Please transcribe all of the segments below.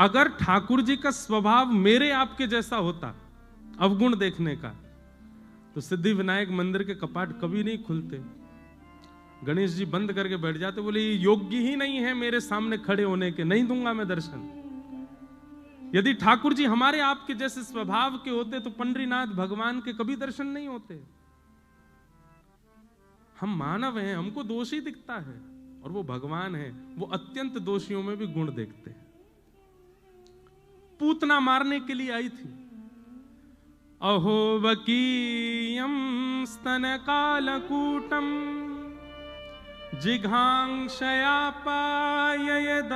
अगर ठाकुर जी का स्वभाव मेरे आपके जैसा होता अवगुण देखने का, तो सिद्धि विनायक मंदिर के कपाट कभी नहीं खुलते। गणेश जी बंद करके बैठ जाते, बोले ये योग्य ही नहीं है मेरे सामने खड़े होने के, नहीं दूंगा मैं दर्शन। यदि ठाकुर जी हमारे आपके जैसे स्वभाव के होते तो पंडरीनाथ भगवान के कभी दर्शन नहीं होते। हम मानव हैं, हमको दोष ही दिखता है, और वो भगवान है, वो अत्यंत दोषियों में भी गुण देखते हैं। पूतना मारने के लिए आई थी। अहो वकीयम स्तन कालकूटम जिघांक्षया पाययदाप्य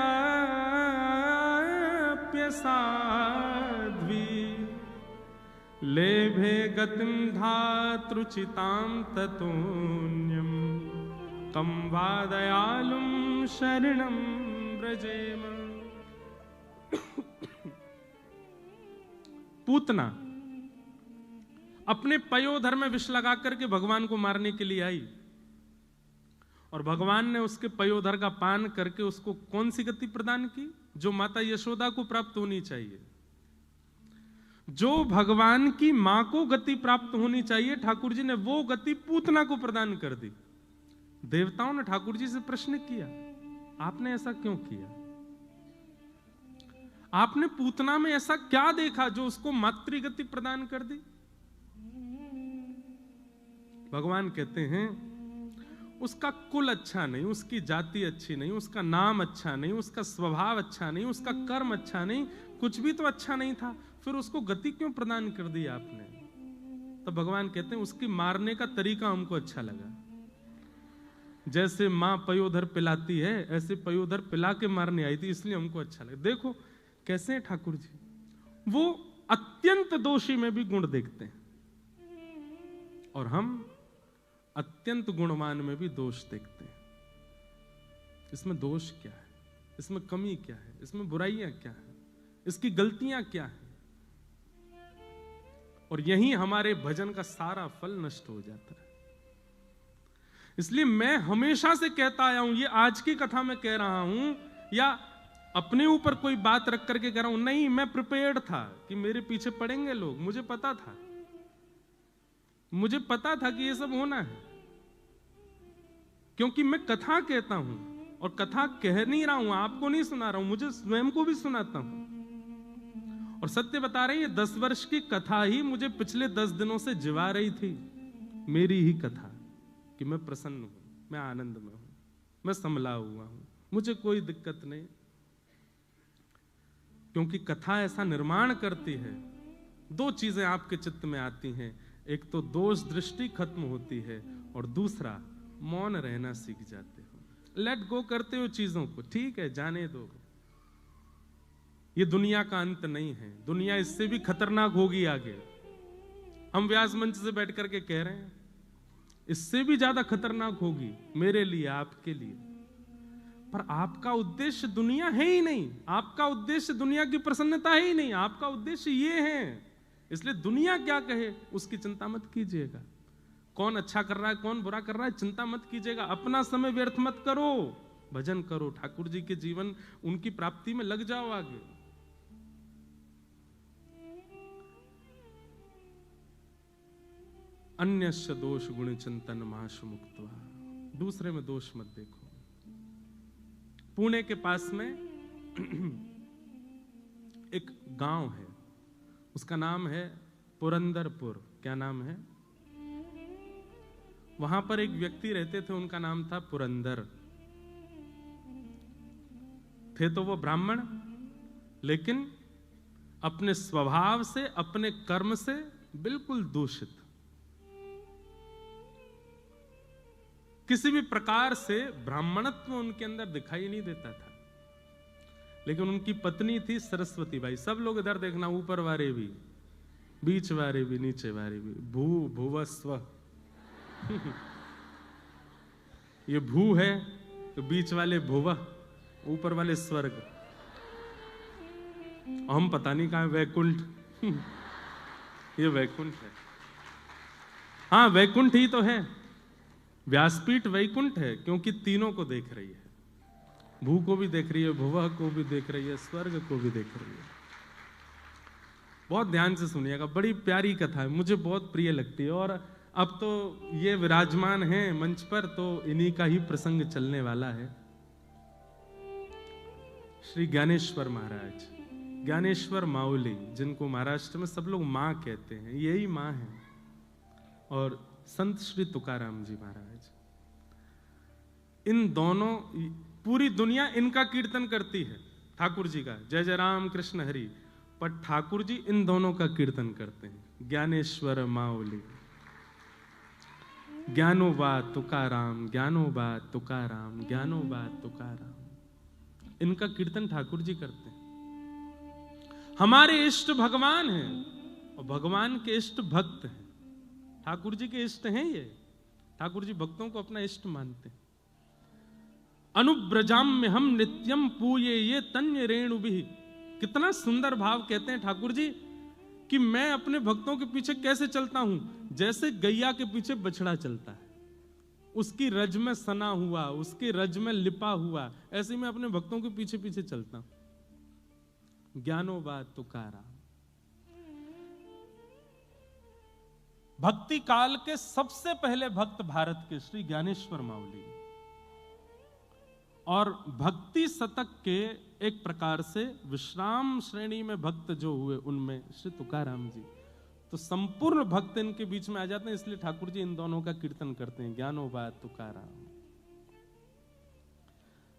साध्वी लेभे गतिम धातृचितां ततोन्यम कम वा दयालुम शरणं व्रजेम। पूतना अपने पयोधर में विष लगा करके भगवान को मारने के लिए आई, और भगवान ने उसके पयोधर का पान करके उसको कौन सी गति प्रदान की? जो माता यशोदा को प्राप्त होनी चाहिए, जो भगवान की मां को गति प्राप्त होनी चाहिए, ठाकुर जी ने वो गति पूतना को प्रदान कर दी। देवताओं ने ठाकुर जी से प्रश्न किया, आपने ऐसा क्यों किया? आपने पूतना में ऐसा क्या देखा जो उसको मातृगति प्रदान कर दी? भगवान कहते हैं उसका कुल अच्छा नहीं, उसकी जाति अच्छी नहीं, उसका नाम अच्छा नहीं, उसका स्वभाव अच्छा नहीं, उसका कर्म अच्छा नहीं, कुछ भी तो अच्छा नहीं था, फिर उसको गति क्यों प्रदान कर दी आपने? तो भगवान कहते हैं उसकी मारने का तरीका हमको अच्छा लगा। जैसे मां पयोधर पिलाती है, ऐसे पयोधर पिला के मारने आई थी, इसलिए हमको अच्छा लगा। देखो कैसे हैं ठाकुर जी, वो अत्यंत दोषी में भी गुण देखते हैं, और हम अत्यंत गुणवान में भी दोष देखते हैं। इसमें दोष क्या है? इसमें कमी क्या है? इसमें बुराइयां क्या है? इसकी गलतियां क्या है? और यही हमारे भजन का सारा फल नष्ट हो जाता है। इसलिए मैं हमेशा से कहता आया हूं, ये आज की कथा में कह रहा हूं या अपने ऊपर कोई बात रख करके कह रहा हूं, नहीं, मैं प्रिपेयर्ड था कि मेरे पीछे पड़ेंगे लोग, मुझे पता था, मुझे पता था कि ये सब होना है, क्योंकि मैं कथा कहता हूं, और कथा कह नहीं रहा हूं, आपको नहीं सुना रहा हूं, मुझे स्वयं को भी सुनाता हूं। और सत्य बता रहे हैं, ये 10 वर्ष की कथा ही मुझे पिछले 10 दिनों से जिवा रही थी, मेरी ही कथा, कि मैं प्रसन्न हूं, मैं आनंद में हूं, मैं संभला हुआ हूं, मुझे कोई दिक्कत नहीं। क्योंकि कथा ऐसा निर्माण करती है, 2 चीजें आपके चित्त में आती हैं, एक तो दोष दृष्टि खत्म होती है, और दूसरा मौन रहना सीख जाते हो, लेट गो करते हो चीजों को, ठीक है जाने दो, ये दुनिया का अंत नहीं है, दुनिया इससे भी खतरनाक होगी आगे। हम व्यास मंच से बैठ करके कह रहे हैं इससे भी ज्यादा खतरनाक होगी मेरे लिए, आपके लिए, पर आपका उद्देश्य दुनिया है ही नहीं, आपका उद्देश्य दुनिया की प्रसन्नता है ही नहीं, आपका उद्देश्य ये है। इसलिए दुनिया क्या कहे उसकी चिंता मत कीजिएगा, कौन अच्छा कर रहा है कौन बुरा कर रहा है चिंता मत कीजिएगा, अपना समय व्यर्थ मत करो, भजन करो, ठाकुर जी के जीवन उनकी प्राप्ति में लग जाओ आगे। अन्यस्य दोष गुण चिंतन माश मुक्त्वा, दूसरे में दोष मत देखो। पुणे के पास में एक गांव है, उसका नाम है पुरंदरपुर। क्या नाम है? वहां पर एक व्यक्ति रहते थे, उनका नाम था पुरंदर। थे तो वो ब्राह्मण, लेकिन अपने स्वभाव से, अपने कर्म से बिल्कुल दूषित, किसी भी प्रकार से ब्राह्मणत्व उनके अंदर दिखाई नहीं देता था। लेकिन उनकी पत्नी थी सरस्वती बाई। सब लोग इधर देखना, ऊपर वाले भी, बीच वाले भी, नीचे वाले भी, भूवस्व ये भू है तो बीच वाले भुव, ऊपर वाले स्वर्ग, हम पता नहीं कहां वैकुंठ ये वैकुंठ है। हाँ वैकुंठ ही तो है, व्यासपीठ वैकुंठ है, क्योंकि तीनों को देख रही है, भू को भी देख रही है, भुवः को भी देख रही है, स्वर्ग को भी देख रही है। बहुत ध्यान से सुनिएगा, बड़ी प्यारी कथा है, मुझे बहुत प्रिय लगती है। और अब तो ये विराजमान हैं मंच पर, तो इन्हीं का ही प्रसंग चलने वाला है। श्री ज्ञानेश्वर महाराज, ज्ञानेश्वर माउली, जिनको महाराष्ट्र में सब लोग माँ कहते हैं, यही माँ है। और संत श्री तुकाराम जी महाराज, इन दोनों, पूरी दुनिया इनका कीर्तन करती है, ठाकुर जी का, जय जय राम कृष्ण हरि, पर ठाकुर जी इन दोनों का कीर्तन करते हैं। ज्ञानेश्वर माउली, ज्ञानोबा तुकाराम, ज्ञानोबा तुकाराम, ज्ञानोबा तुकाराम, इनका कीर्तन ठाकुर जी करते हैं। हमारे इष्ट भगवान हैं और भगवान के इष्ट भक्त हैं, ठाकुर जी के इष्ट हैं ये। ठाकुर जी भक्तों को अपना इष्ट मानते हैं। अनुब्रजाम में हम नित्यम पूये ये तन्य रेणु भी, कितना सुंदर भाव कहते हैं ठाकुर जी कि मैं अपने भक्तों के पीछे कैसे चलता हूं, जैसे गैया के पीछे बछड़ा चलता है, उसकी रज में सना हुआ, उसके रज में लिपा हुआ, ऐसे मैं अपने भक्तों के पीछे पीछे चलता हूं। ज्ञानोबा तुकाराम, भक्ति काल के सबसे पहले भक्त भारत के श्री ज्ञानेश्वर माउली, और भक्ति शतक के एक प्रकार से विश्राम श्रेणी में भक्त जो हुए उनमें श्री तुकाराम जी, तो संपूर्ण भक्त इनके बीच में आ जाते हैं। इसलिए ठाकुर जी इन दोनों का कीर्तन करते हैं, ज्ञानोबा तुकाराम।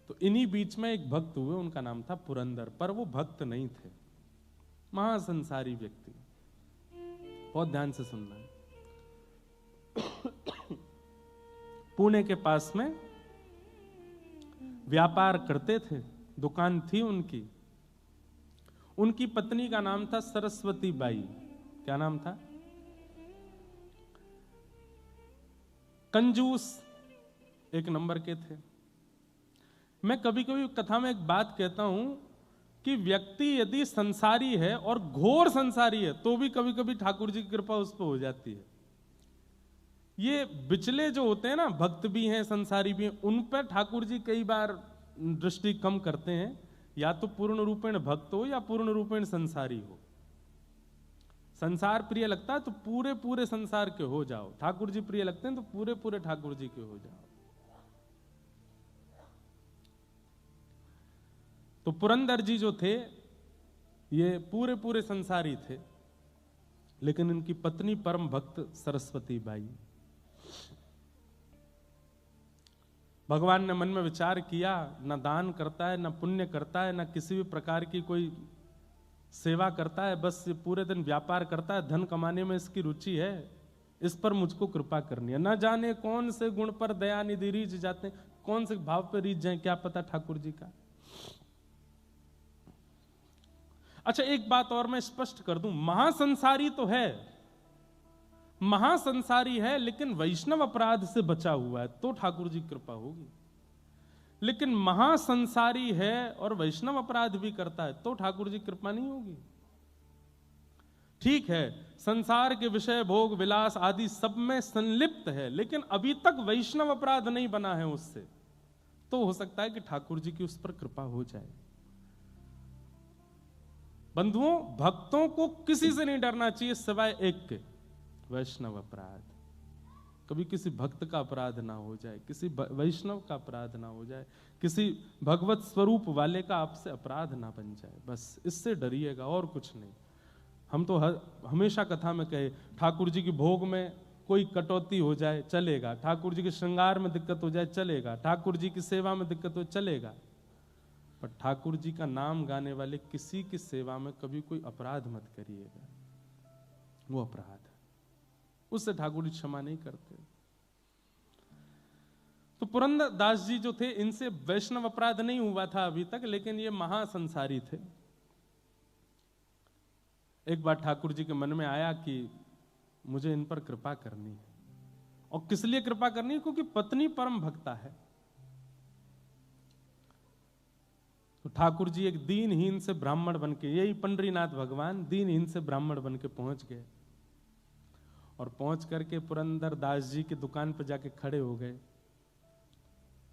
तो इन्हीं बीच में एक भक्त हुए, उनका नाम था पुरंदर, पर वो भक्त नहीं थे, महासंसारी व्यक्ति। बहुत ध्यान से सुनना है। पुणे के पास में व्यापार करते थे, दुकान थी उनकी। उनकी पत्नी का नाम था सरस्वती बाई। क्या नाम था? कंजूस एक नंबर के थे। मैं कभी कभी कथा में एक बात कहता हूं कि व्यक्ति यदि संसारी है और घोर संसारी है तो भी कभी कभी ठाकुर जी की कृपा उस पर हो जाती है। ये बिचले जो होते हैं ना, भक्त भी हैं संसारी भी हैं, उन पर ठाकुर जी कई बार दृष्टि कम करते हैं, या तो पूर्ण रूपेण भक्त हो या पूर्ण रूपेण संसारी हो। संसार प्रिय लगता है तो पूरे पूरे संसार के हो जाओ, ठाकुर जी प्रिय लगते हैं तो पूरे पूरे ठाकुर जी के हो जाओ। तो पुरंदर जी जो थे ये पूरे पूरे संसारी थे, लेकिन इनकी पत्नी परम भक्त सरस्वती बाई। भगवान ने मन में विचार किया, न दान करता है, न पुण्य करता है, न किसी भी प्रकार की कोई सेवा करता है, बस ये पूरे दिन व्यापार करता है, धन कमाने में इसकी रुचि है, इस पर मुझको कृपा करनी है। न जाने कौन से गुण पर दया निधि रीझ जाते हैं, कौन से भाव पर रीझ जाए, क्या पता ठाकुर जी का। अच्छा, एक बात और मैं स्पष्ट कर दूं, महासंसारी तो है, महासंसारी है, लेकिन वैष्णव अपराध से बचा हुआ है तो ठाकुर जी की कृपा होगी। लेकिन महासंसारी है और वैष्णव अपराध भी करता है तो ठाकुर जी की कृपा नहीं होगी। ठीक है, संसार के विषय भोग विलास आदि सब में संलिप्त है, लेकिन अभी तक वैष्णव अपराध नहीं बना है उससे, तो हो सकता है कि ठाकुर जी की उस पर कृपा हो जाए। बंधुओं, भक्तों को किसी से नहीं डरना चाहिए सिवाय एक के, वैष्णव अपराध। कभी किसी भक्त का अपराध ना हो जाए, किसी वैष्णव का अपराध ना हो जाए, किसी भगवत स्वरूप वाले का आपसे अपराध ना बन जाए, बस इससे डरिएगा और कुछ नहीं। हम तो हमेशा कथा में कहे, ठाकुर जी की भोग में कोई कटौती हो जाए चलेगा, ठाकुर जी के श्रृंगार में दिक्कत हो जाए चलेगा, ठाकुर जी की सेवा में दिक्कत हो चलेगा, पर ठाकुर जी का नाम गाने वाले किसी की सेवा में कभी कोई अपराध मत करिएगा, वो अपराध है, उससे ठाकुर जी क्षमा नहीं करते। तो पुरंदर दास जी जो थे, इनसे वैष्णव अपराध नहीं हुआ था अभी तक, लेकिन ये महासंसारी थे। एक बार ठाकुर जी के मन में आया कि मुझे इन पर कृपा करनी है, और किस लिए कृपा करनी है? क्योंकि पत्नी परम भक्ता है। तो ठाकुर जी एक दीनहीन से ब्राह्मण बनके, यही पंडरीनाथ भगवान दीनहीन से ब्राह्मण बनके पहुंच गए, और पहुंच करके पुरंदर दास जी की दुकान पर जाके खड़े हो गए।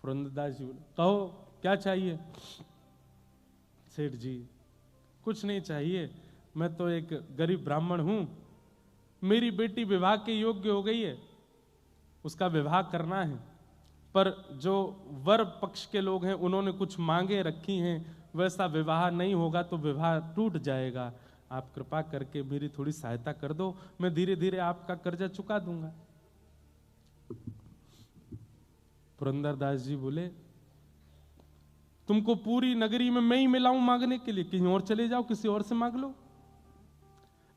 पुरंदर दास जी बोले, कहो क्या चाहिए? सेठ जी कुछ नहीं चाहिए, मैं तो एक गरीब ब्राह्मण हूं, मेरी बेटी विवाह के योग्य हो गई है, उसका विवाह करना है, पर जो वर पक्ष के लोग हैं उन्होंने कुछ मांगे रखी हैं, वैसा विवाह नहीं होगा तो विवाह टूट जाएगा, आप कृपा करके मेरी थोड़ी सहायता कर दो, मैं धीरे धीरे आपका कर्जा चुका दूंगा। पुरंदरदास जी बोले, तुमको पूरी नगरी में मैं ही मिलाऊं मांगने के लिए, कहीं और चले जाओ, किसी और से मांग लो।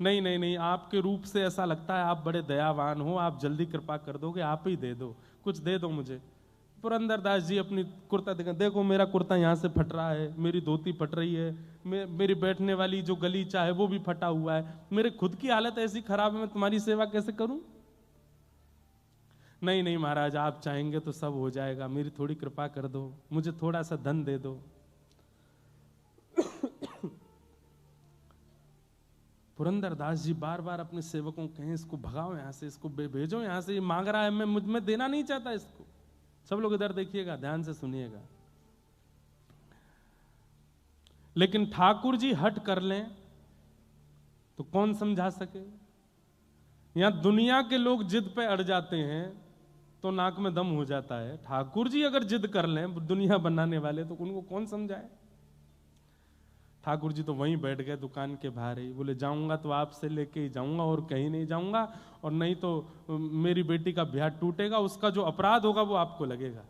नहीं नहीं नहीं, आपके रूप से ऐसा लगता है आप बड़े दयावान हो, आप जल्दी कृपा कर दोगे, आप ही दे दो, कुछ दे दो मुझे। पुरंदरदास जी अपनी कुर्ता देखा, देखो मेरा कुर्ता यहाँ से फट रहा है, मेरी धोती फट रही है, मेरी बैठने वाली जो गलीचा है वो भी फटा हुआ है, मेरे खुद की हालत ऐसी खराब है, मैं तुम्हारी सेवा कैसे करूं? नहीं नहीं महाराज, आप चाहेंगे तो सब हो जाएगा, मेरी थोड़ी कृपा कर दो, मुझे थोड़ा सा धन दे दो। पुरंदरदास जी बार बार अपने सेवकों कहें, इसको भगाओ यहां से, इसको भेजो यहां से, ये मांग रहा है, मैं मुझ में देना नहीं चाहता इसको। सब लोग इधर देखिएगा, ध्यान से सुनिएगा। लेकिन ठाकुर जी हट कर लें तो कौन समझा सके? यहां दुनिया के लोग जिद पे अड़ जाते हैं तो नाक में दम हो जाता है, ठाकुर जी अगर जिद कर लें, दुनिया बनाने वाले, तो उनको कौन समझाए? ठाकुर जी तो वहीं बैठ गए दुकान के बाहर ही, बोले जाऊंगा तो आपसे लेके ही जाऊंगा और कहीं नहीं जाऊंगा, और नहीं तो मेरी बेटी का ब्याह टूटेगा, उसका जो अपराध होगा वो आपको लगेगा।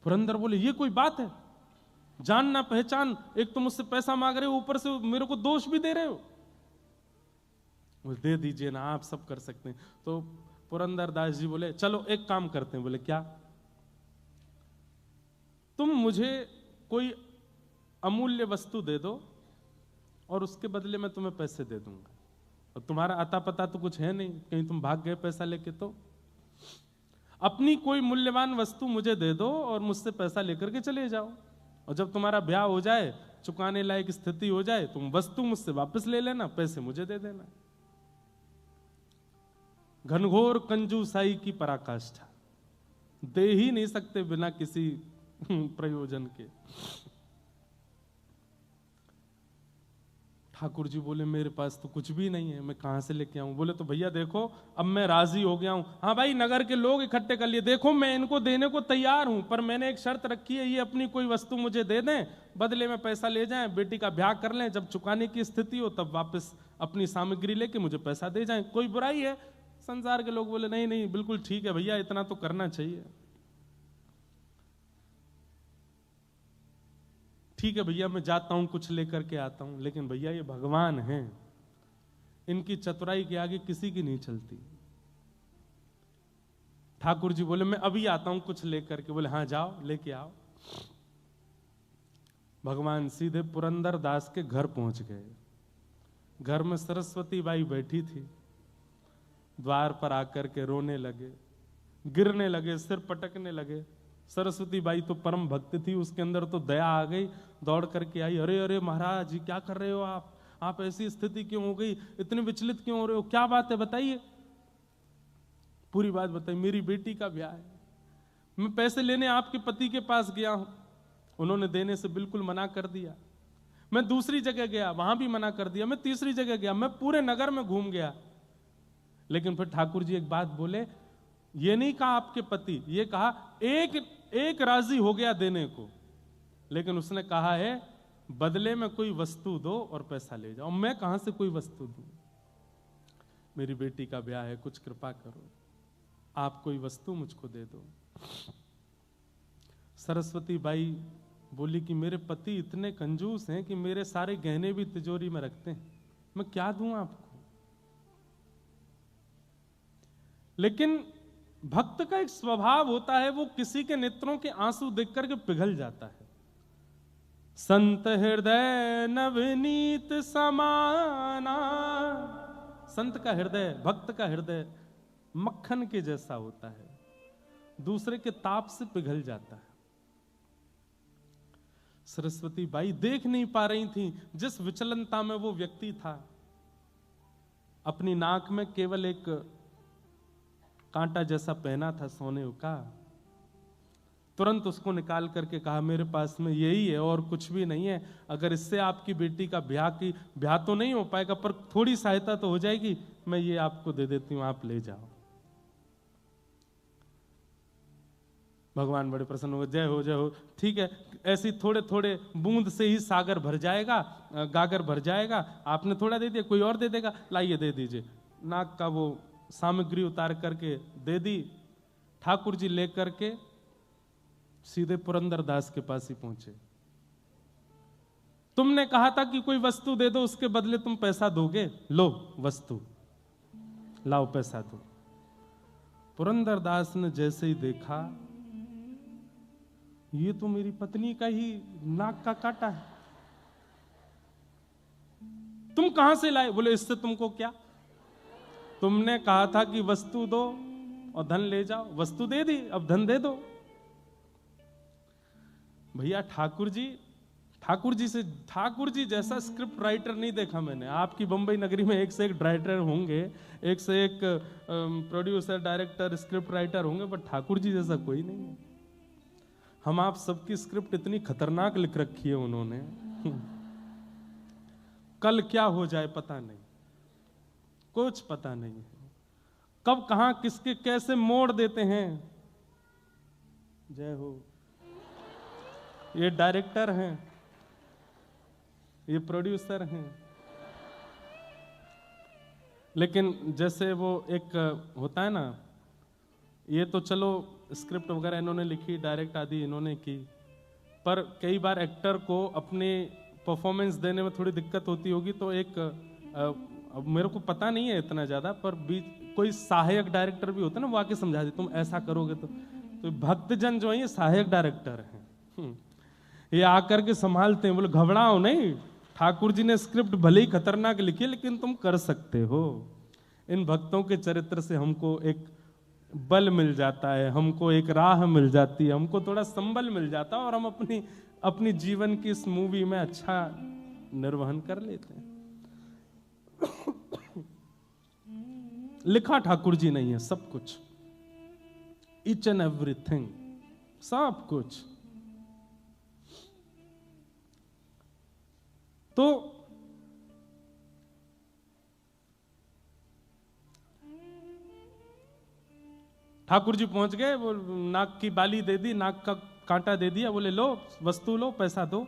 पुरंदर बोले, ये कोई बात है? जान ना पहचान, एक तो मुझसे पैसा मांग रहे हो, ऊपर से मेरे को दोष भी दे रहे हो। बोले दे दीजिए ना, आप सब कर सकते हैं। तो पुरंदरदास जी बोले, चलो एक काम करते हैं। बोले क्या? तुम मुझे कोई अमूल्य वस्तु दे दो और उसके बदले में तुम्हें पैसे दे दूंगा, और तुम्हारा अता पता तो कुछ है नहीं, कहीं तुम भाग गए पैसा लेके, तो अपनी कोई मूल्यवान वस्तु मुझे दे दो और मुझसे पैसा लेकर के चले जाओ, और जब तुम्हारा ब्याह हो जाए, चुकाने लायक स्थिति हो जाए, तुम वस्तु मुझसे वापस ले लेना, पैसे मुझे दे देना। घनघोर कंजूसाई की पराकाष्ठा, दे ही नहीं सकते बिना किसी प्रयोजन के। ठाकुर जी बोले, मेरे पास तो कुछ भी नहीं है, मैं कहां से लेके आऊं? बोले तो भैया देखो, अब मैं राजी हो गया हूं। हाँ भाई, नगर के लोग इकट्ठे कर लिए, देखो मैं इनको देने को तैयार हूं, पर मैंने एक शर्त रखी है, ये अपनी कोई वस्तु मुझे दे दें, बदले में पैसा ले जाएं, बेटी का ब्याह कर लें, जब चुकाने की स्थिति हो तब वापस अपनी सामग्री लेके मुझे पैसा दे जाएं, कोई बुराई है? संसार के लोग बोले, नहीं नहीं बिल्कुल ठीक है भैया, इतना तो करना चाहिए। ठीक है भैया, मैं जाता हूं, कुछ लेकर के आता हूं, लेकिन भैया ये भगवान हैं, इनकी चतुराई के आगे किसी की नहीं चलती। ठाकुर जी बोले, मैं अभी आता हूं कुछ लेकर के। बोले हाँ जाओ, लेके आओ। भगवान सीधे पुरंदर दास के घर पहुंच गए। घर में सरस्वती बाई बैठी थी, द्वार पर आकर के रोने लगे, गिरने लगे, सिर पटकने लगे। सरस्वती बाई तो परम भक्त थी, उसके अंदर तो दया आ गई, दौड़ करके आई, अरे अरे महाराज जी क्या कर रहे हो आप ऐसी स्थिति क्यों हो गई, इतने विचलित क्यों हो रहे हो, क्या बात है बताइए। पूरी बात बताइए। मेरी बेटी का ब्याह है, मैं पैसे लेने आपके पति के पास गया हूं, उन्होंने देने से बिल्कुल मना कर दिया। मैं दूसरी जगह गया, वहां भी मना कर दिया। मैं तीसरी जगह गया, मैं पूरे नगर में घूम गया, लेकिन फिर ठाकुर जी एक बात बोले, ये नहीं कहा आपके पति, ये कहा एक राजी हो गया देने को, लेकिन उसने कहा है बदले में कोई वस्तु दो और पैसा ले जाओ। मैं कहां से कोई वस्तु दूं? मेरी बेटी का ब्याह है, कुछ कृपा करो, आप कोई वस्तु मुझको दे दो। सरस्वती बाई बोली कि मेरे पति इतने कंजूस हैं कि मेरे सारे गहने भी तिजोरी में रखते हैं, मैं क्या दूं आपको? लेकिन भक्त का एक स्वभाव होता है, वो किसी के नेत्रों के आंसू देख करके पिघल जाता है। संत हृदय नवनीत समाना, संत का हृदय, भक्त का हृदय मक्खन के जैसा होता है, दूसरे के ताप से पिघल जाता है। सरस्वती बाई देख नहीं पा रही थी जिस विचलनता में वो व्यक्ति था। अपनी नाक में केवल एक कांटा जैसा पहना था सोने का, तुरंत उसको निकाल करके कहा मेरे पास में यही है और कुछ भी नहीं है, अगर इससे आपकी बेटी का ब्याह तो नहीं हो पाएगा पर थोड़ी सहायता तो हो जाएगी, मैं ये आपको दे देती हूं, आप ले जाओ। भगवान बड़े प्रसन्न हो गए, जय हो जय हो, ठीक है, ऐसी थोड़े थोड़े बूंद से ही सागर भर जाएगा, गागर भर जाएगा, आपने थोड़ा दे दिया कोई और दे देगा, लाइए दे दीजिए। नाग का वो सामग्री उतार करके दे दी। ठाकुर जी लेकर के सीधे पुरंदरदास के पास ही पहुंचे। तुमने कहा था कि कोई वस्तु दे दो उसके बदले तुम पैसा दोगे, लो वस्तु, लाओ पैसा दो। पुरंदरदास ने जैसे ही देखा, ये तो मेरी पत्नी का ही नाक का कांटा है, तुम कहां से लाए? बोले इससे तुमको क्या, तुमने कहा था कि वस्तु दो और धन ले जाओ, वस्तु दे दी, अब धन दे दो। भैया ठाकुर जी जैसा स्क्रिप्ट राइटर नहीं देखा मैंने। आपकी बंबई नगरी में एक से एक राइटर होंगे, एक से एक प्रोड्यूसर, डायरेक्टर, स्क्रिप्ट राइटर होंगे, पर ठाकुर जी जैसा कोई नहीं है। हम आप सबकी स्क्रिप्ट इतनी खतरनाक लिख रखी है उन्होंने, कल क्या हो जाए पता नहीं, कुछ पता नहीं है, कब कहां किसके कैसे मोड़ देते हैं। जय हो। ये डायरेक्टर हैं, ये प्रोड्यूसर हैं, लेकिन जैसे वो एक होता है ना, ये तो चलो स्क्रिप्ट वगैरह इन्होंने लिखी, डायरेक्ट आदि इन्होंने की, पर कई बार एक्टर को अपने परफॉर्मेंस देने में थोड़ी दिक्कत होती होगी, तो एक अब मेरे को पता नहीं है इतना ज्यादा, पर बीच कोई सहायक डायरेक्टर भी होता है ना, वो आके समझा दे तुम ऐसा करोगे तो भक्तजन जो है ये सहायक डायरेक्टर हैं, ये आकर के संभालते हैं। बोले घबराओ नहीं, ठाकुर जी ने स्क्रिप्ट भले ही खतरनाक लिखी है लेकिन तुम कर सकते हो। इन भक्तों के चरित्र से हमको एक बल मिल जाता है, हमको एक राह मिल जाती है, हमको थोड़ा संबल मिल जाता है और हम अपनी जीवन की इस मूवी में अच्छा निर्वहन कर लेते हैं। लिखा ठाकुर जी नहीं है सब कुछ, ईच एंड एवरीथिंग, सब कुछ। तो ठाकुर जी पहुंच गए, वो नाक की बाली दे दी, नाक का कांटा दे दिया, बोले लो वस्तु लो, पैसा दो।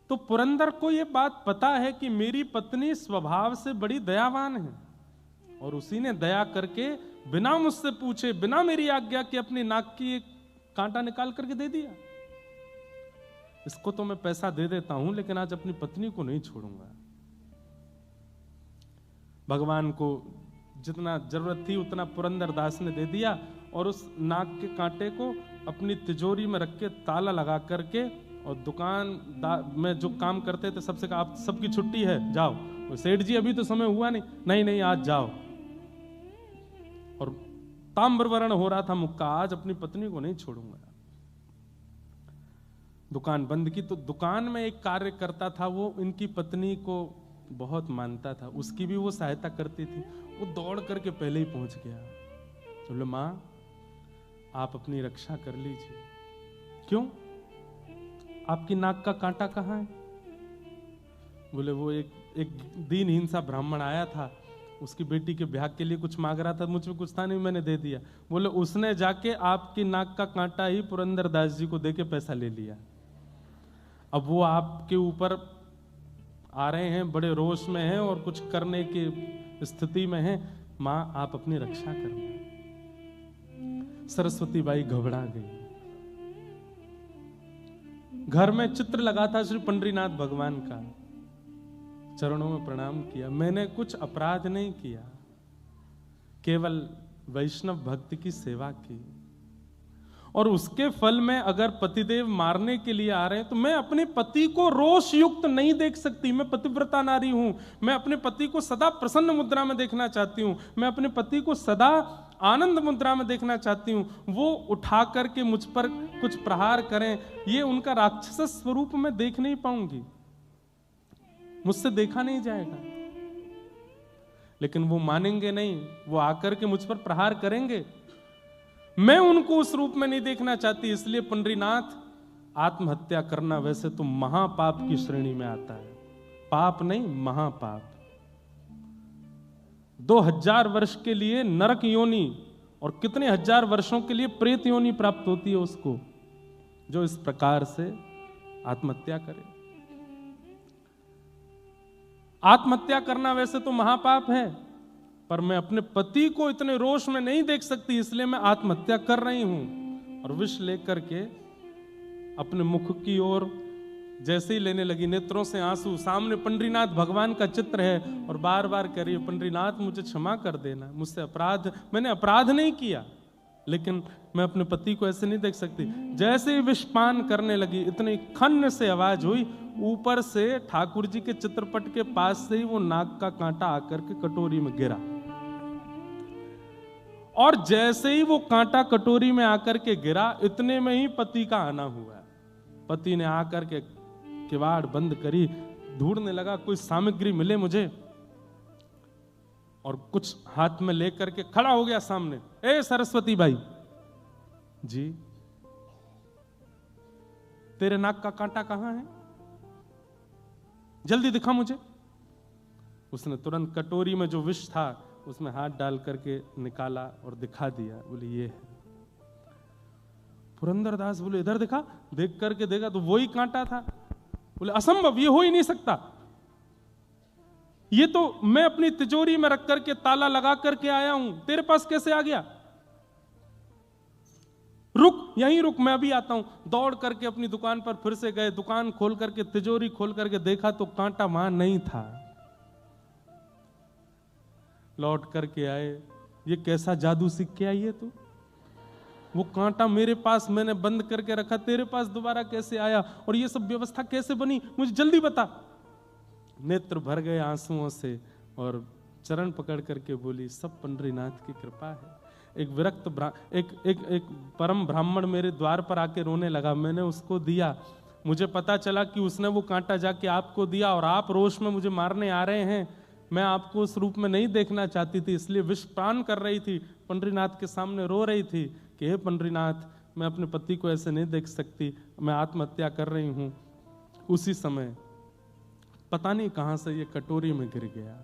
तो पुरंदर को यह बात पता है कि मेरी पत्नी स्वभाव से बड़ी दयावान है, और उसी ने दया करके बिना मुझसे पूछे, बिना मेरी आज्ञा के अपनी नाक की एक कांटा निकाल करके दे दिया। इसको तो मैं पैसा दे देता हूं, लेकिन आज अपनी पत्नी को नहीं छोड़ूंगा। भगवान को जितना जरूरत थी उतना पुरंदरदास ने दे दिया, और उस नाक के कांटे को अपनी तिजोरी में रख के ताला लगा करके, और दुकान में जो काम करते थे सबसे कहा आप सबकी छुट्टी है, जाओ। सेठ जी अभी तो समय हुआ नहीं, नहीं आज जाओ। और ताम्रवर्ण हो रहा था मुक्का, आज अपनी पत्नी को नहीं छोड़ूंगा। दुकान बंद की। तो दुकान में एक कार्य करता था, वो इनकी पत्नी को बहुत मानता था, उसकी भी वो सहायता करती थी। वो दौड़ करके पहले ही पहुंच गया, बोले मां आप अपनी रक्षा कर लीजिए। क्यों, आपकी नाक का कांटा कहाँ है? बोले वो एक दीनहीन सा ब्राह्मण आया था, उसकी बेटी के ब्याह के लिए कुछ मांग रहा था, मुझे कुछ था नहीं, मैंने दे दिया। बोले उसने जाके आपकी नाक का कांटा ही पुरंदरदास जी को देके पैसा ले लिया। अब वो आपके ऊपर आ रहे हैं, बड़े रोष में हैं और कुछ करने की स्थिति में हैं। मां आप अपनी रक्षा करना। सरस्वती बाई घबरा गई। घर में चित्र लगा था श्री पंडरीनाथ भगवान का, चरणों में प्रणाम किया। मैंने कुछ अपराध नहीं किया, केवल वैष्णव भक्ति की सेवा की, और उसके फल में अगर पतिदेव मारने के लिए आ रहे हैं तो मैं अपने पति को रोष युक्त नहीं देख सकती। मैं पतिव्रता नारी हूं, मैं अपने पति को सदा प्रसन्न मुद्रा में देखना चाहती हूं, मैं अपने पति को सदा आनंद मुद्रा में देखना चाहती हूं। वो उठा करके मुझ पर कुछ प्रहार करें, ये उनका राक्षस स्वरूप में देख नहीं पाऊंगी, मुझसे देखा नहीं जाएगा। लेकिन वो मानेंगे नहीं, वो आकर के मुझ पर प्रहार करेंगे। मैं उनको उस रूप में नहीं देखना चाहती, इसलिए पंडरीनाथ आत्महत्या करना वैसे तो महापाप की श्रेणी में आता है, पाप नहीं महापाप। 2000 वर्ष के लिए नरक योनि और कितने हजार वर्षों के लिए प्रेत योनि प्राप्त होती है उसको, जो इस प्रकार से आत्महत्या करे। आत्महत्या करना वैसे तो महापाप है, पर मैं अपने पति को इतने रोष में नहीं देख सकती, इसलिए मैं आत्महत्या कर रही हूं। और विष लेकर के अपने मुख की ओर जैसे ही लेने लगी, नेत्रों से आंसू, सामने पंडरीनाथ भगवान का चित्र है और बार बार कह रही है, पंडरीनाथ मुझे क्षमा कर देना, मुझसे अपराध, मैंने अपराध नहीं किया, लेकिन मैं अपने पति को ऐसे नहीं देख सकती। जैसे ही विषपान करने लगी, इतनी खन्न से आवाज हुई, ऊपर से ठाकुर जी के चित्रपट के पास से ही वो नाग का कांटा आकर के कटोरी में गिरा, और जैसे ही वो कांटा कटोरी में आकर के गिरा, इतने में ही पति का आना हुआ। पति ने आकर के किवाड़ बंद करी, ढूंढने लगा कोई सामग्री मिले मुझे, और कुछ हाथ में लेकर के खड़ा हो गया सामने। ए सरस्वती बाई जी, तेरे नाक का कांटा कहां है, जल्दी दिखा मुझे। उसने तुरंत कटोरी में जो विष था उसमें हाथ डाल करके निकाला और दिखा दिया, बोले ये है। पुरंदरदास बोले इधर दिखा, देख करके देखा तो वही कांटा था। बोले असंभव, ये हो ही नहीं सकता, ये तो मैं अपनी तिजोरी में रख करके ताला लगा करके आया हूं, तेरे पास कैसे आ गया। रुक, यहीं रुक, मैं अभी आता हूं। दौड़ करके अपनी दुकान पर फिर से गए, दुकान खोल करके तिजोरी खोल करके देखा तो कांटा वहां नहीं था। लौट करके आए, ये कैसा जादू सीख के आई है तू, वो कांटा मेरे पास मैंने बंद करके रखा, तेरे पास दोबारा कैसे आया, और ये सब व्यवस्था कैसे बनी, मुझे जल्दी बता। नेत्र भर गए आंसुओं से और चरण पकड़ करके बोली, सब पंडरीनाथ की कृपा है। एक विरक्त एक परम ब्राह्मण मेरे द्वार पर आके रोने लगा, मैंने उसको दिया, मुझे पता चला कि उसने वो कांटा जाके आपको दिया और आप रोष में मुझे मारने आ रहे हैं। मैं आपको उस रूप में नहीं देखना चाहती थी, इसलिए विषपान कर रही थी, पंडरीनाथ के सामने रो रही थी कि हे पंडरीनाथ, मैं अपने पति को ऐसे नहीं देख सकती, मैं आत्महत्या कर रही हूं। उसी समय पता नहीं कहां से ये कटोरी में गिर गया।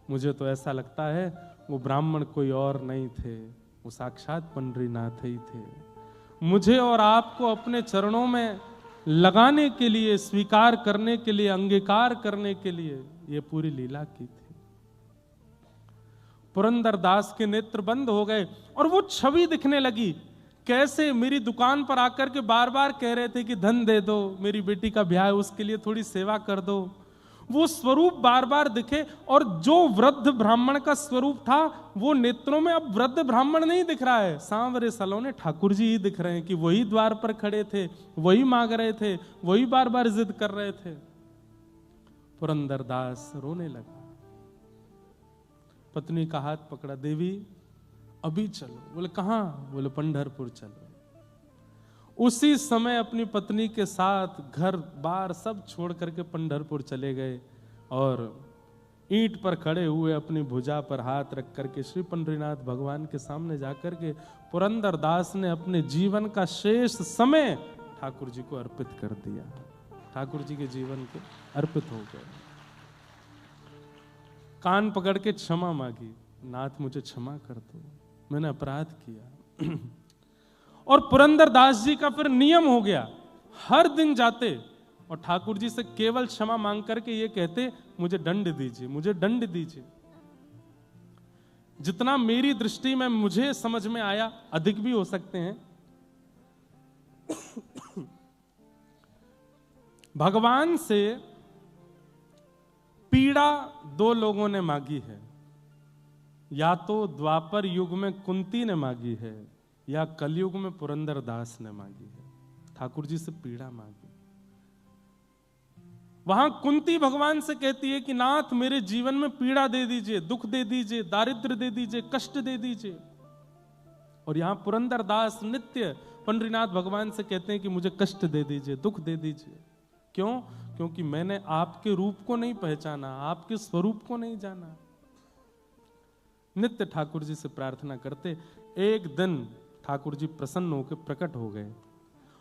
मुझे तो ऐसा लगता है वो ब्राह्मण कोई और नहीं थे, वो साक्षात पंडरीनाथ ही थे। मुझे और आपको अपने चरणों में लगाने के लिए, स्वीकार करने के लिए, अंगीकार करने के लिए ये पूरी लीला की थी। पुरंदरदास के नेत्र बंद हो गए और वो छवि दिखने लगी, कैसे मेरी दुकान पर आकर के बार बार कह रहे थे कि धन दे दो, मेरी बेटी का ब्याह है उसके लिए थोड़ी सेवा कर दो। वो स्वरूप बार बार दिखे, और जो वृद्ध ब्राह्मण का स्वरूप था वो नेत्रों में अब वृद्ध ब्राह्मण नहीं दिख रहा है, सांवरे सलोने ठाकुर जी ही दिख रहे हैं कि वही द्वार पर खड़े थे, वही मांग रहे थे, वही बार बार जिद कर रहे थे। पुरंदरदास रोने लगा, पत्नी का हाथ पकड़ा, देवी अभी चलो। बोले कहां? बोले पंढरपुर चलो। उसी समय अपनी पत्नी के साथ घर बार सब छोड़ करके पंढरपुर चले गए, और ईंट पर खड़े हुए अपनी भुजा पर हाथ रख करके श्री पंडरीनाथ भगवान के सामने जाकर के पुरंदरदास ने अपने जीवन का शेष समय ठाकुर जी को अर्पित कर दिया। ठाकुर जी के जीवन को अर्पित हो गए। कान पकड़ के क्षमा मांगी, नाथ मुझे क्षमा कर दो, मैंने अपराध किया। और पुरंदरदास जी का फिर नियम हो गया, हर दिन जाते और ठाकुर जी से केवल क्षमा मांग करके ये कहते, मुझे दंड दीजिए, मुझे दंड दीजिए। जितना मेरी दृष्टि में मुझे समझ में आया, अधिक भी हो सकते हैं। भगवान से पीड़ा दो लोगों ने मांगी है, या तो द्वापर युग में कुंती ने मांगी है, या कलयुग में पुरंदरदास ने मांगी है। ठाकुर जी से पीड़ा मांगी। वहां कुंती भगवान से कहती है कि नाथ मेरे जीवन में पीड़ा दे दीजिए, दुख दे दीजिए, दारिद्र्य दे दीजिए, कष्ट दे दीजिए। और यहां पुरंदरदास नित्य पंडरीनाथ भगवान से कहते हैं कि मुझे कष्ट दे दीजिए, दुख दे दीजिए। क्यों? क्योंकि मैंने आपके रूप को नहीं पहचाना, आपके स्वरूप को नहीं जाना। नित्य ठाकुर जी से प्रार्थना करते। एक दिन ठाकुर जी प्रसन्न होकर प्रकट हो गए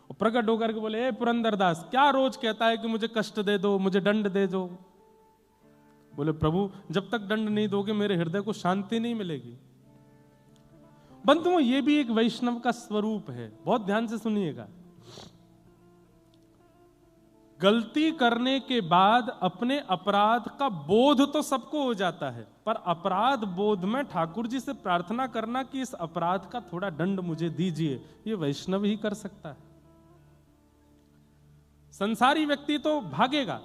और प्रकट होकर के बोले, ए पुरंदरदास, क्या रोज कहता है कि मुझे कष्ट दे दो, मुझे दंड दे दो। बोले, प्रभु जब तक दंड नहीं दोगे मेरे हृदय को शांति नहीं मिलेगी। बंधुओं, ये भी एक वैष्णव का स्वरूप है। बहुत ध्यान से सुनिएगा। गलती करने के बाद अपने अपराध का बोध तो सबको हो जाता है, पर अपराध बोध में ठाकुर जी से प्रार्थना करना कि इस अपराध का थोड़ा दंड मुझे दीजिए, ये वैष्णव ही कर सकता है। संसारी व्यक्ति तो भागेगा,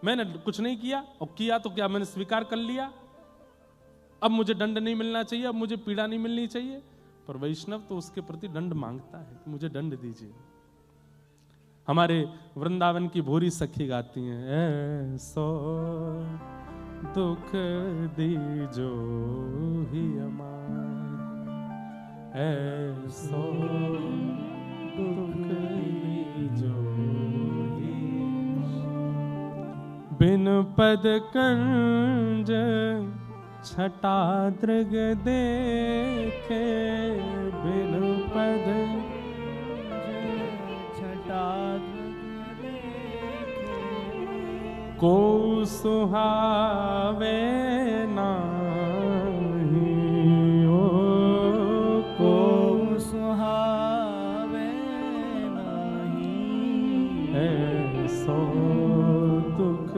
मैंने कुछ नहीं किया, और किया तो क्या, मैंने स्वीकार कर लिया, अब मुझे दंड नहीं मिलना चाहिए, अब मुझे पीड़ा नहीं मिलनी चाहिए। पर वैष्णव तो उसके प्रति दंड मांगता है कि मुझे दंड दीजिए। हमारे वृंदावन की भोरी सखी गाती हैं, ऐसो दुख दीजो ही अमार, ऐसो दुख दीजो ही, बिन पद कंज छटा दृग देखे, बिन पद छटा दृग देखे, को सुहावे नाही, ओ को सुहावे नाही, ऐसो दुख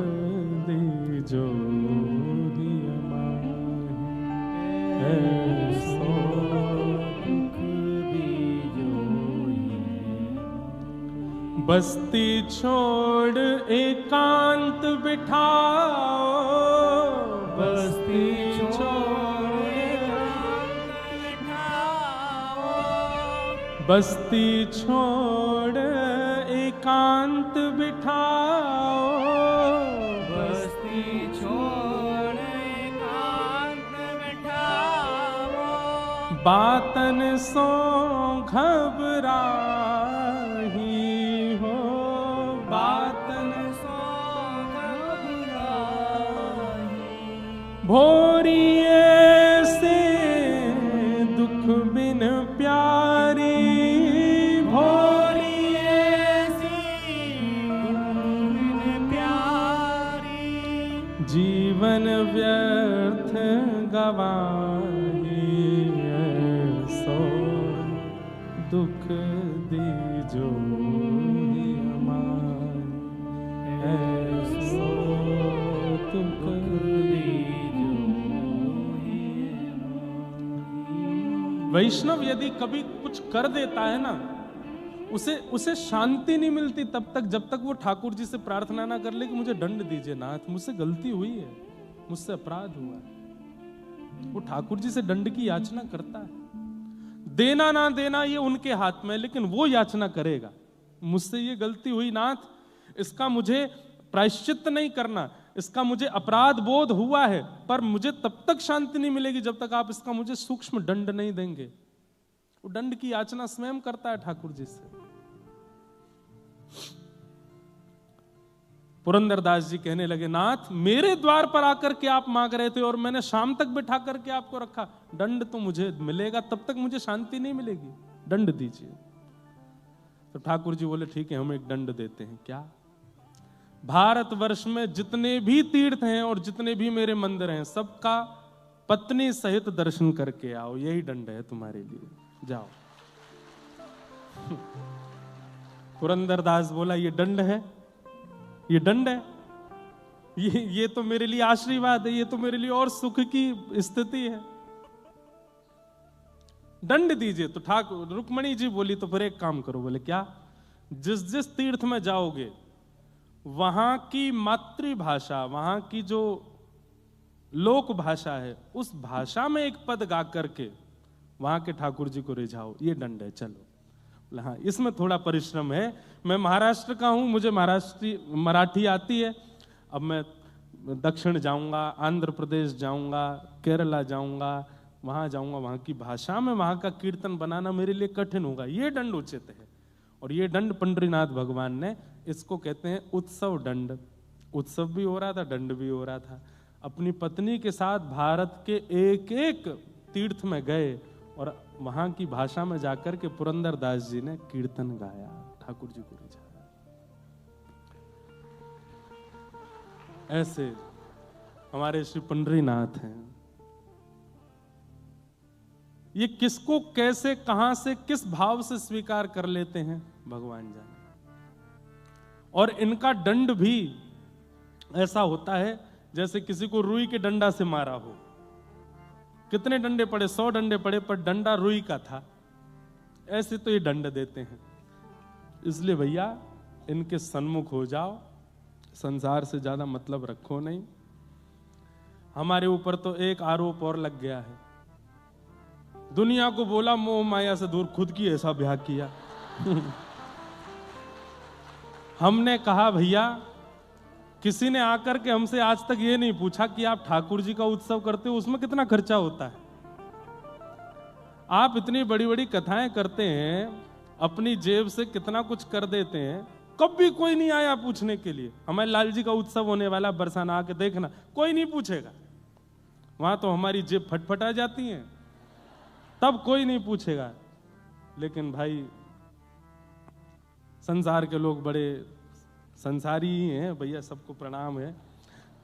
दीजो बस्ती छोड़ एकांत बिठाओ, बस्ती छोड़ एकांत बिठाओ, बस्ती छोड़ एकांत बिठाओ, बस्ती छोड़ एकांत बिठाओ, बातन सो घबराही, भोरिए से दुख बिन प्यारी, भोरिए से दुख बिन प्यारी, जीवन व्यर्थ गवाही, ऐसो दुख दीजो ही अमार, ऐसो दुख वैष्णव यदि कभी कुछ कर देता है ना, उसे शांति नहीं मिलती तब तक जब तक वो ठाकुर जी से प्रार्थना ना कर ले कि मुझे दंड दीजिए नाथ, मुझसे गलती हुई है, मुझसे अपराध हुआ है। वो ठाकुर जी से दंड की याचना करता है। देना ना देना ये उनके हाथ में, लेकिन वो याचना करेगा, मुझसे ये गलती हुई नाथ, इसका मुझे प्रायश्चित नहीं करना, इसका मुझे अपराध बोध हुआ है, पर मुझे तब तक शांति नहीं मिलेगी जब तक आप इसका मुझे सूक्ष्म दंड नहीं देंगे। वो दंड की याचना स्वयं करता है ठाकुर जी से। पुरंदरदास जी कहने लगे, नाथ मेरे द्वार पर आकर के आप मांग रहे थे और मैंने शाम तक बिठा करके आपको रखा, दंड तो मुझे मिलेगा, तब तक मुझे शांति नहीं मिलेगी, दंड दीजिए। तो ठाकुर जी बोले, ठीक है हम एक दंड देते हैं। क्या? भारतवर्ष में जितने भी तीर्थ हैं और जितने भी मेरे मंदिर हैं, सबका पत्नी सहित दर्शन करके आओ, यही दंड है तुम्हारे लिए, जाओ। पुरंदरदास बोला, ये दंड है, ये दंड है, ये तो मेरे लिए आशीर्वाद है, ये तो मेरे लिए और सुख की स्थिति है, दंड दीजिए। तो ठाकुर रुक्मणी जी बोली, तो फिर एक काम करो। बोले, क्या? जिस जिस तीर्थ में जाओगे वहां की मातृभाषा, वहां की जो लोक भाषा है, उस भाषा में एक पद गा करके वहां के ठाकुर जी को रिझाओ, ये दंड है। चलो। हाँ, इसमें थोड़ा परिश्रम है, मैं महाराष्ट्र का हूं, मुझे मराठी आती है, अब मैं दक्षिण जाऊंगा, आंध्र प्रदेश जाऊंगा, केरला जाऊंगा, वहां जाऊंगा, वहां की भाषा में वहां का कीर्तन बनाना मेरे लिए कठिन होगा, ये दंड उचित है। और ये दंड पंडरीनाथ भगवान ने, इसको कहते हैं उत्सव दंड। उत्सव भी हो रहा था, दंड भी हो रहा था। अपनी पत्नी के साथ भारत के एक एक तीर्थ में गए और वहां की भाषा में जाकर के पुरंदर दास जी ने कीर्तन गाया, ठाकुर जी को रिझाया। ऐसे हमारे श्री पंडरीनाथ हैं। ये किसको कैसे कहां से किस भाव से स्वीकार कर लेते हैं भगवान जाने। और इनका दंड भी ऐसा होता है जैसे किसी को रुई के डंडा से मारा हो। कितने डंडे पड़े, 100 डंडे पड़े, पर डंडा रुई का था। ऐसे तो ये दंड देते हैं। इसलिए भैया इनके सन्मुख हो जाओ, संसार से ज्यादा मतलब रखो नहीं। हमारे ऊपर तो एक आरोप और लग गया है, दुनिया को बोला मोह माया से दूर, खुद की ऐसा ब्याह किया। हमने कहा भैया, किसी ने आकर के हमसे आज तक ये नहीं पूछा कि आप ठाकुर जी का उत्सव करते हो, उसमें कितना खर्चा होता है। आप इतनी बड़ी बड़ी कथाएं करते हैं, अपनी जेब से कितना कुछ कर देते हैं, कभी कोई नहीं आया पूछने के लिए। हमारे लाल जी का उत्सव होने वाला, बरसाना आके देखना, कोई नहीं पूछेगा। वहां तो हमारी जेब फटफटा जाती है, तब कोई नहीं पूछेगा। लेकिन भाई संसार के लोग बड़े संसारी ही हैं भैया, सबको प्रणाम है।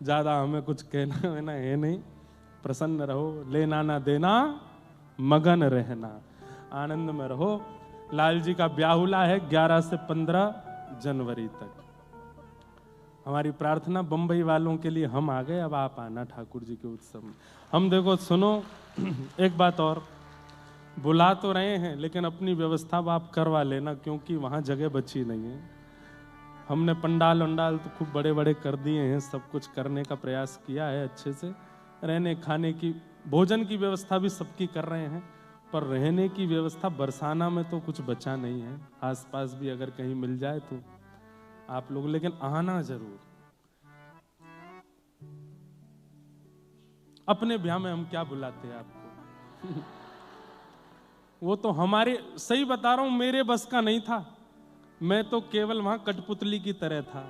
ज्यादा हमें कुछ कहना वेना है नहीं। प्रसन्न रहो, लेना ना देना, मगन रहना, आनंद में रहो। लाल जी का ब्याहुला है 11 से 15 जनवरी तक। हमारी प्रार्थना बंबई वालों के लिए, हम आ गए, अब आप आना ठाकुर जी के उत्सव में। हम देखो सुनो, एक बात और, बुला तो रहे हैं लेकिन अपनी व्यवस्था आप करवा लेना, क्योंकि वहां जगह बची नहीं है। हमने पंडाल वंडाल तो खूब बड़े बड़े कर दिए हैं, सब कुछ करने का प्रयास किया है अच्छे से। रहने खाने की, भोजन की व्यवस्था भी सबकी कर रहे हैं, पर रहने की व्यवस्था बरसाना में तो कुछ बचा नहीं है। आसपास भी अगर कहीं मिल जाए तो आप लोग, लेकिन आना जरूर। अपने ब्याह में हम क्या बुलाते हैं आपको। वो तो हमारे, सही बता रहा हूं, मेरे बस का नहीं था। मैं तो केवल वहां कठपुतली की तरह था,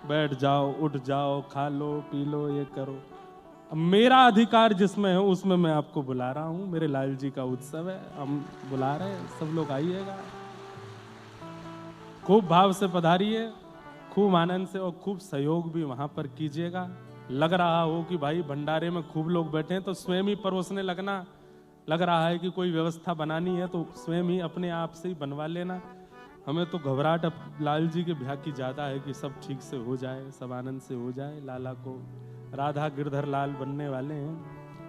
बैठ जाओ, उठ जाओ, खा लो, पी लो, ये करो। अब मेरा अधिकार जिसमें है उसमें मैं आपको बुला रहा हूं। मेरे लाल जी का उत्सव है, हम बुला रहे हैं, सब लोग आइएगा। खूब भाव से पधारिए, खूब आनंद से, और खूब सहयोग भी वहां पर कीजिएगा। लग रहा हो कि भाई भंडारे में खूब लोग बैठे हैं तो स्वयं ही परोसने लगना। लग रहा है कि कोई व्यवस्था बनानी है तो स्वयं ही अपने आप से ही बनवा लेना। हमें तो घबराहट अब लाल जी के ब्याह की ज्यादा है कि सब ठीक से हो जाए, सब आनंद से हो जाए। लाला को राधा गिरधर लाल बनने वाले हैं,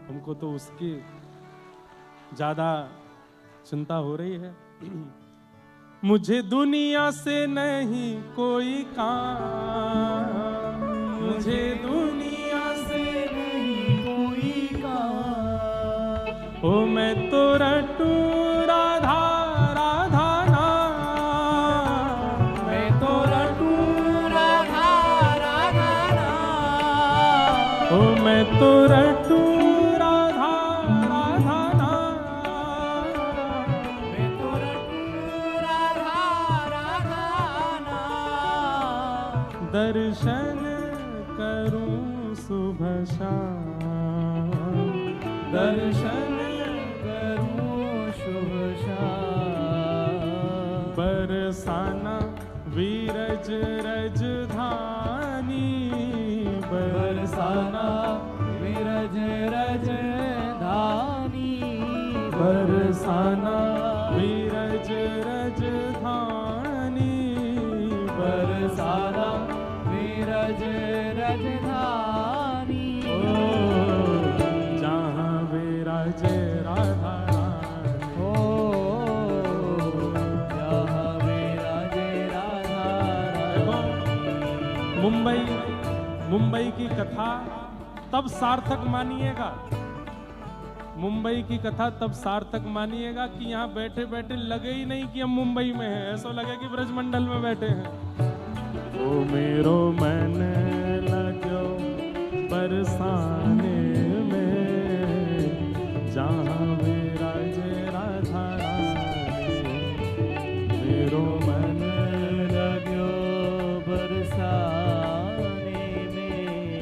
हमको तो उसकी ज्यादा चिंता हो रही है। मुझे दुनिया से नहीं कोई काम, मुझे दुनिया से नहीं कोई काम। ओ मैं तो रटू राधा राधा नाम, मैं तो रटू राधा राधा नाम। ओ मैं तो रटू राधा राधा नाम, मैं तो रटू राधा राधा नाम। दर्शन करूं सुबह शाम, दर्शन करूं शुभ शाम। बरसाना वीरज रजधानी, बरसाना वीरज रजधानी, बरसाना वीरज रजधानी, बरसाना वीरज रजधानी। जहाँ विराजे राधा रानी, जहाँ विराजे राधा रानी। मुंबई की कथा तब सार्थक मानिएगा, मुंबई की कथा तब सार्थक मानिएगा कि यहाँ बैठे बैठे लगे ही नहीं कि हम मुंबई में हैं, ऐसा लगे कि ब्रजमंडल में बैठे हैं। ओ मेरो मन लगो बरसाने में, जहाँ विराजे राधा रानी। मेरो मन लगो बरसाने में,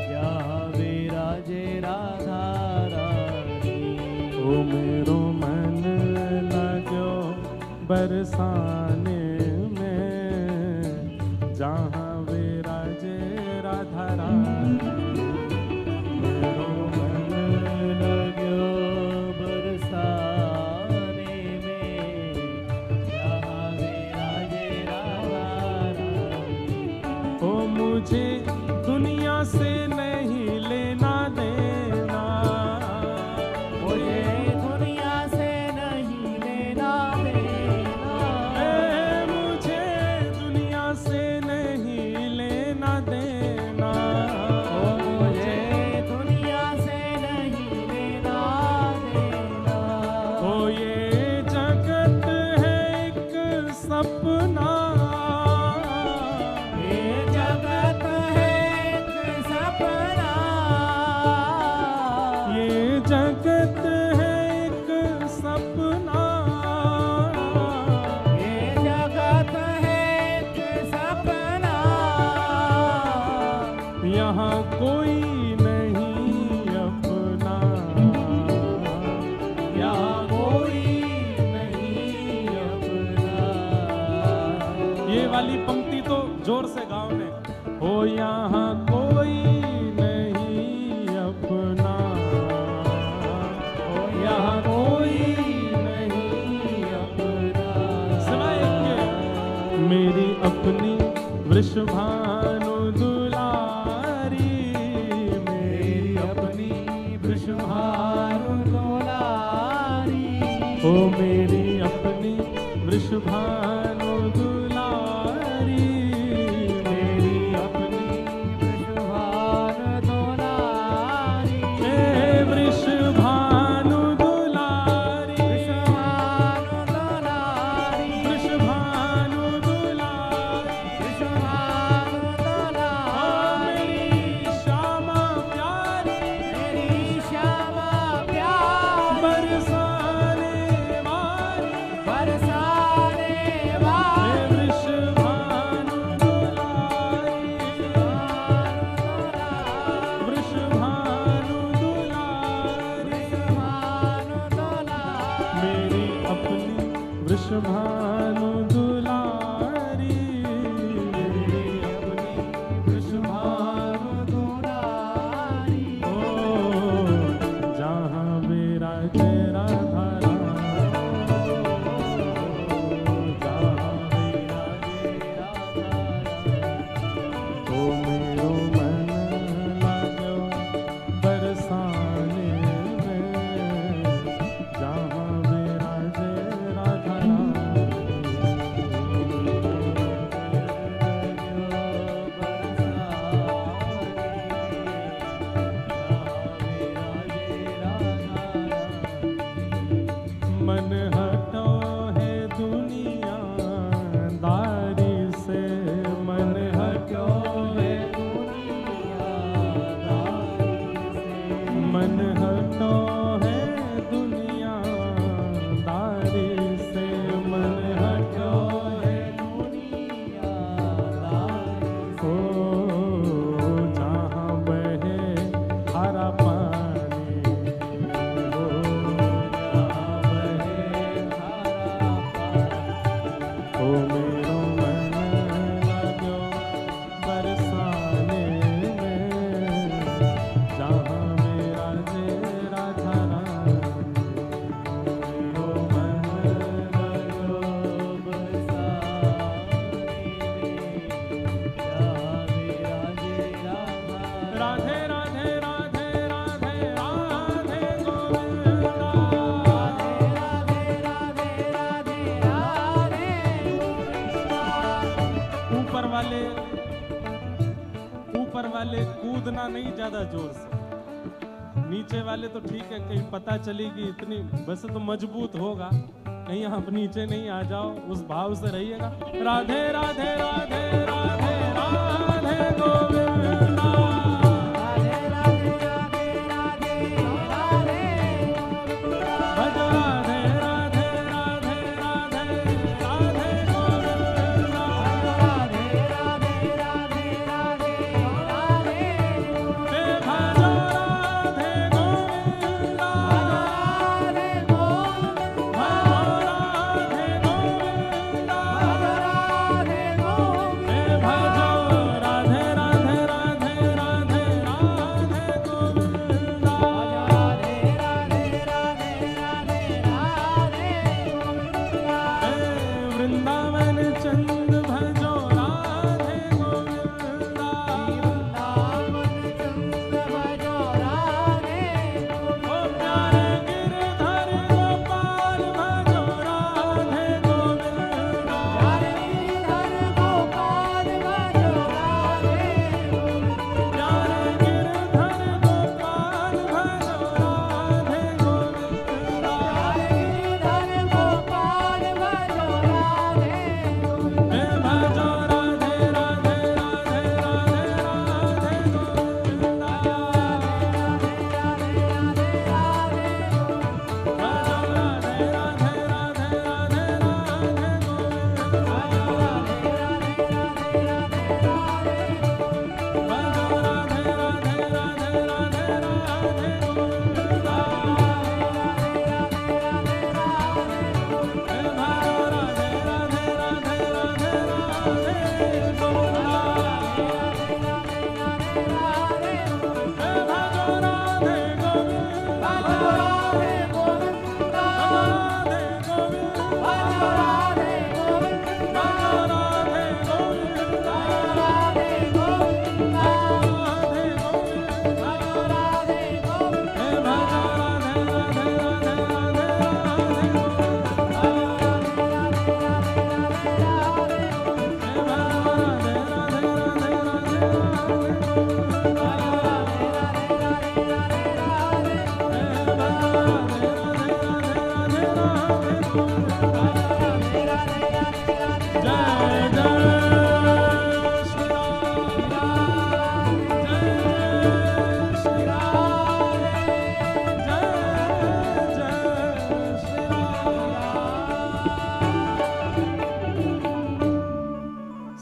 जहाँ विराजे राधा रानी। ओ मेरो मन बरसाने में, जहाँ विराजे राधा रानी। मेरो मन लग्यो बरसाने में, जहाँ विराजे राधा रानी। ओ मुझे दुनिया से नहीं लेना देना, मुझे दुनिया से नहीं लेना देना, मुझे दुनिया से नहीं लेना देना, मुझे दुनिया से नहीं लेना देना। ओ ये जगत है एक सपना, ये जगत है एक सपना, ये जगत है एक सपना, ये जगत है एक सपना। यहाँ कोई नहीं अपना, यहाँ कोई नहीं अपना। ये वाली पंक्ति तो जोर से गाओ ने। हो यहाँ कोई नहीं अपना, ओ यहाँ कोई नहीं अपना। सिवाय इसके मेरी अपनी वृषभानु दुलारी, मेरी अपनी वृषभानु, दुलारी, ओ मेरी अपनी वृषभानु दुलारी, मेरी अपनी वृषभानु दुलारी, हे वृषभानु दुलारी, वृषभानु दुलारी, वृषभानु दुलारी, वृषभानु दुलारी। मेरी श्यामा प्यारी, मेरी श्यामा प्यारी, बरसाने वाली, बरसाने वाली, वृषभानु दुलारी, वृषभानु दुलारी, वृषभानु दुलारी। मेरी अपनी वृषभानु दुलारी, मेरी अपनी वृषभानु दुलारी, ओ जहाँ विराजे राधा रानी, जहाँ विराजे राधा रानी। ओ मेरो मन लाग्यो बरसाने में, जहाँ विराजे राधा रानी। मन हटो है दुनिया दारी से, मन हटो है मन हटो है दुनिया दारी से, मन हटो है ओ जहाँ बहे हरा पानी, ओ जहाँ बहे हरा पानी। ओ मेरो मन लाग्यो बरसाने में, जहाँ विराजे राधा रानी। ओ मन लाग्यो राधे राधे राधे राधे राधे गोविंदा, ऊपर वाले कूदना नहीं ज्यादा जोर से, नीचे वाले तो ठीक है, कहीं पता चलेगी इतनी, वैसे तो मजबूत होगा, कहीं आप नीचे नहीं आ जाओ, उस भाव से रहिएगा। राधे राधे राधे राधे राधे गोविंदा, भज राधे राधे राधे राधे राधे गोविंदा, हे भजो राधे गोविंदा, भजो राधे गोविंदा।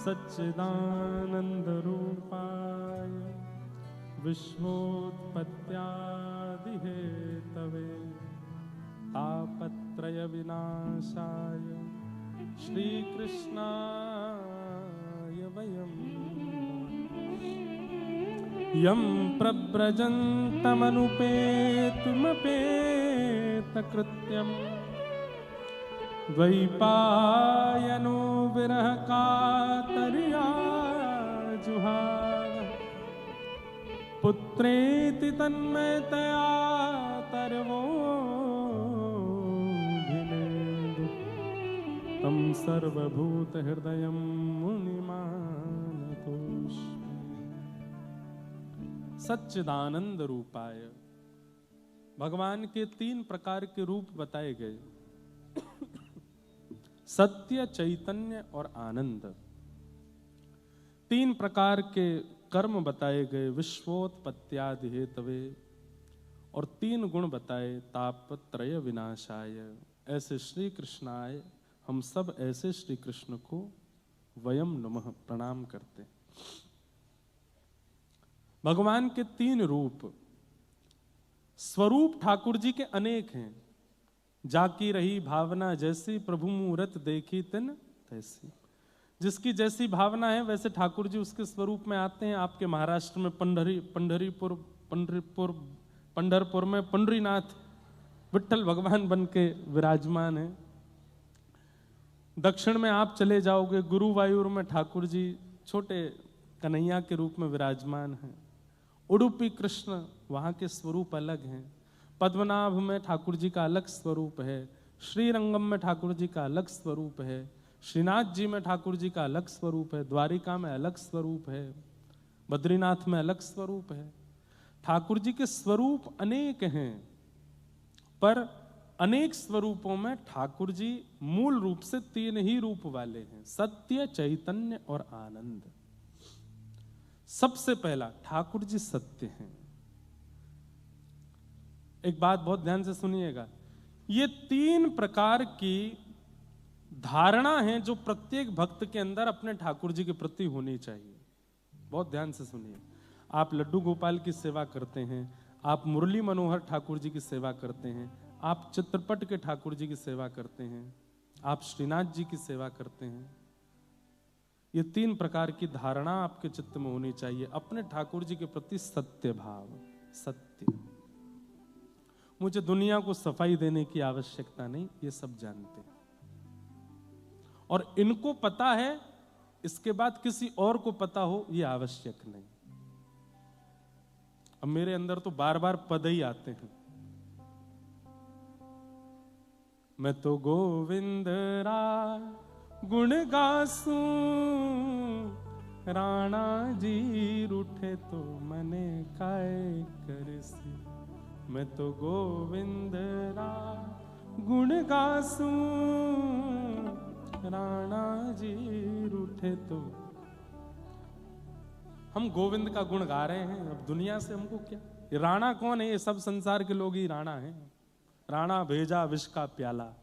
सच्चिदानंद रूपाय विश्वोत्पत्त्यादि हेतवे तापत्रय विनाशाय श्री कृष्णाय वयं यं प्रव्रजन्तमनुपेतुमपेतकृत्यम् द्वैपायनो विरह कातर्या जुहाव पुत्रेति तन्मयतया तर्वोऽभिनेदु तं सर्वभूतहृदयं मुनिमानतोऽस्मि। सच्चिदानंद रूपाय, भगवान के 3 प्रकार के रूप बताए गए, सत्य, चैतन्य और आनंद। 3 प्रकार के कर्म बताए गए, विश्वोत्पत्त्यादि हेतवे, और 3 गुण बताए, तापत्रय विनाशाय। ऐसे श्री कृष्णाय, हम सब ऐसे श्री कृष्ण को वयम नमः प्रणाम करते। भगवान के 3 रूप, स्वरूप ठाकुर जी के अनेक हैं। जाकी रही भावना जैसी, प्रभु मूरत देखी तिन तैसी। जिसकी जैसी भावना है वैसे ठाकुर जी उसके स्वरूप में आते हैं। आपके महाराष्ट्र में पंढरपुर में पंडरीनाथ विठ्ठल भगवान बन के विराजमान है। दक्षिण में आप चले जाओगे, गुरुवायूर में ठाकुर जी छोटे कन्हैया के रूप में विराजमान हैं। उडुपी कृष्ण, वहां के स्वरूप अलग हैं। पद्मनाभ में ठाकुर जी का अलग स्वरूप है। श्रीरंगम में ठाकुर जी का अलग स्वरूप है। श्रीनाथ जी में ठाकुर जी का अलग स्वरूप है। द्वारिका में अलग स्वरूप है। बद्रीनाथ में अलग स्वरूप है। ठाकुर जी के स्वरूप अनेक हैं, पर अनेक स्वरूपों में ठाकुर जी मूल रूप से 3 ही रूप वाले हैं, सत्य, चैतन्य और आनंद। सबसे पहला, ठाकुर जी सत्य हैं। एक बात बहुत ध्यान से सुनिएगा, ये 3 प्रकार की धारणा है जो प्रत्येक भक्त के अंदर अपने ठाकुर जी के प्रति होनी चाहिए। बहुत ध्यान से सुनिए। आप लड्डू गोपाल की सेवा करते हैं, आप मुरली मनोहर ठाकुर जी की सेवा करते हैं, आप चित्रपट के ठाकुर जी की सेवा करते हैं, आप श्रीनाथ जी की सेवा करते हैं। ये 3 प्रकार की धारणा आपके चित्त में होनी चाहिए। अपने ठाकुर जी के प्रति सत्य भाव, सत्य। मुझे दुनिया को सफाई देने की आवश्यकता नहीं, ये सब जानते हैं और इनको पता है। इसके बाद किसी और को पता हो ये आवश्यक नहीं। अब मेरे अंदर तो बार बार पद ही आते हैं। मैं तो गोविंद रा गुण गासूं, राणा जी रूठे तो मने काय करसी। मैं तो गोविंद रा गुण गासूं, राणा जी रूठे तो। हम गोविंद का गुण गा रहे हैं, अब दुनिया से हमको क्या। ये राणा कौन है? ये सब संसार के लोग ही राणा हैं। राणा भेजा विष का प्याला,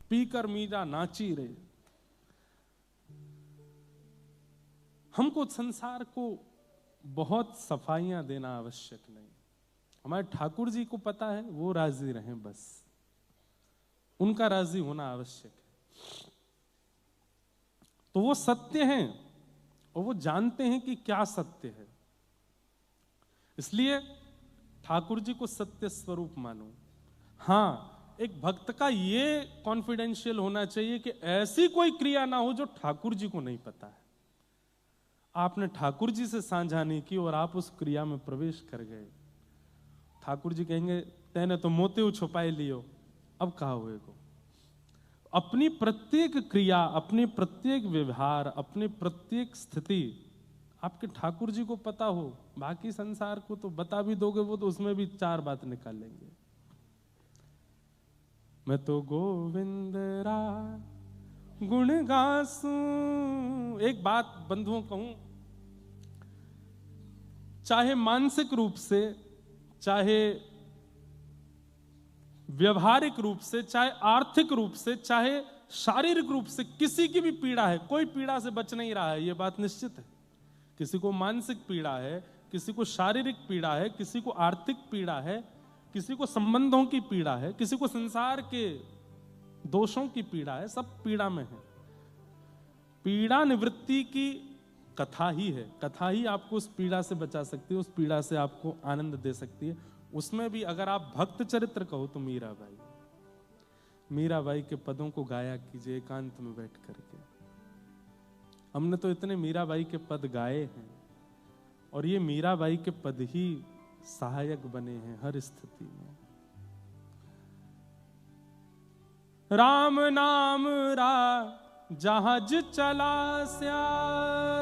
पीकर मीरा नाची रे। हमको संसार को बहुत सफाइयां देना आवश्यक नहीं। हमारे ठाकुर जी को पता है, वो राजी रहें, बस उनका राजी होना आवश्यक है। तो वो सत्य हैं और वो जानते हैं कि क्या सत्य है, इसलिए ठाकुर जी को सत्य स्वरूप मानो। हां, एक भक्त का ये कॉन्फिडेंशियल होना चाहिए कि ऐसी कोई क्रिया ना हो जो ठाकुर जी को नहीं पता है। आपने ठाकुर जी से साझा नहीं की और आप उस क्रिया में प्रवेश कर गए, ठाकुर जी कहेंगे तेने तो मोते छुपाए लियो, अब कहा हुए को। अपनी प्रत्येक क्रिया, अपनी प्रत्येक व्यवहार, अपनी प्रत्येक स्थिति आपके ठाकुर जी को पता हो, बाकी संसार को तो बता भी दोगे, वो तो उसमें भी 4 बात निकाल लेंगे। मैं तो गोविंद रा गुण गासूं। एक बात बंधुओं कहूं, चाहे मानसिक रूप से, चाहे व्यवहारिक रूप से, चाहे आर्थिक रूप से, चाहे शारीरिक रूप से, किसी की भी पीड़ा है, कोई पीड़ा से बच नहीं रहा है, यह बात निश्चित है। किसी को मानसिक पीड़ा है, किसी को शारीरिक पीड़ा है, किसी को आर्थिक पीड़ा है, किसी को संबंधों की पीड़ा है, किसी को संसार के दोषों की पीड़ा है, सब पीड़ा में है। पीड़ा निवृत्ति की कथा ही है, कथा ही आपको उस पीड़ा से बचा सकती है, उस पीड़ा से आपको आनंद दे सकती है। उसमें भी अगर आप भक्त चरित्र कहो तो मीराबाई के पदों को गाया कीजिए एकांत में बैठ करके। हमने तो इतने मीराबाई के पद गाए हैं, और ये मीराबाई के पद ही सहायक बने हैं हर स्थिति में। राम नाम रा जहाज चला स्या,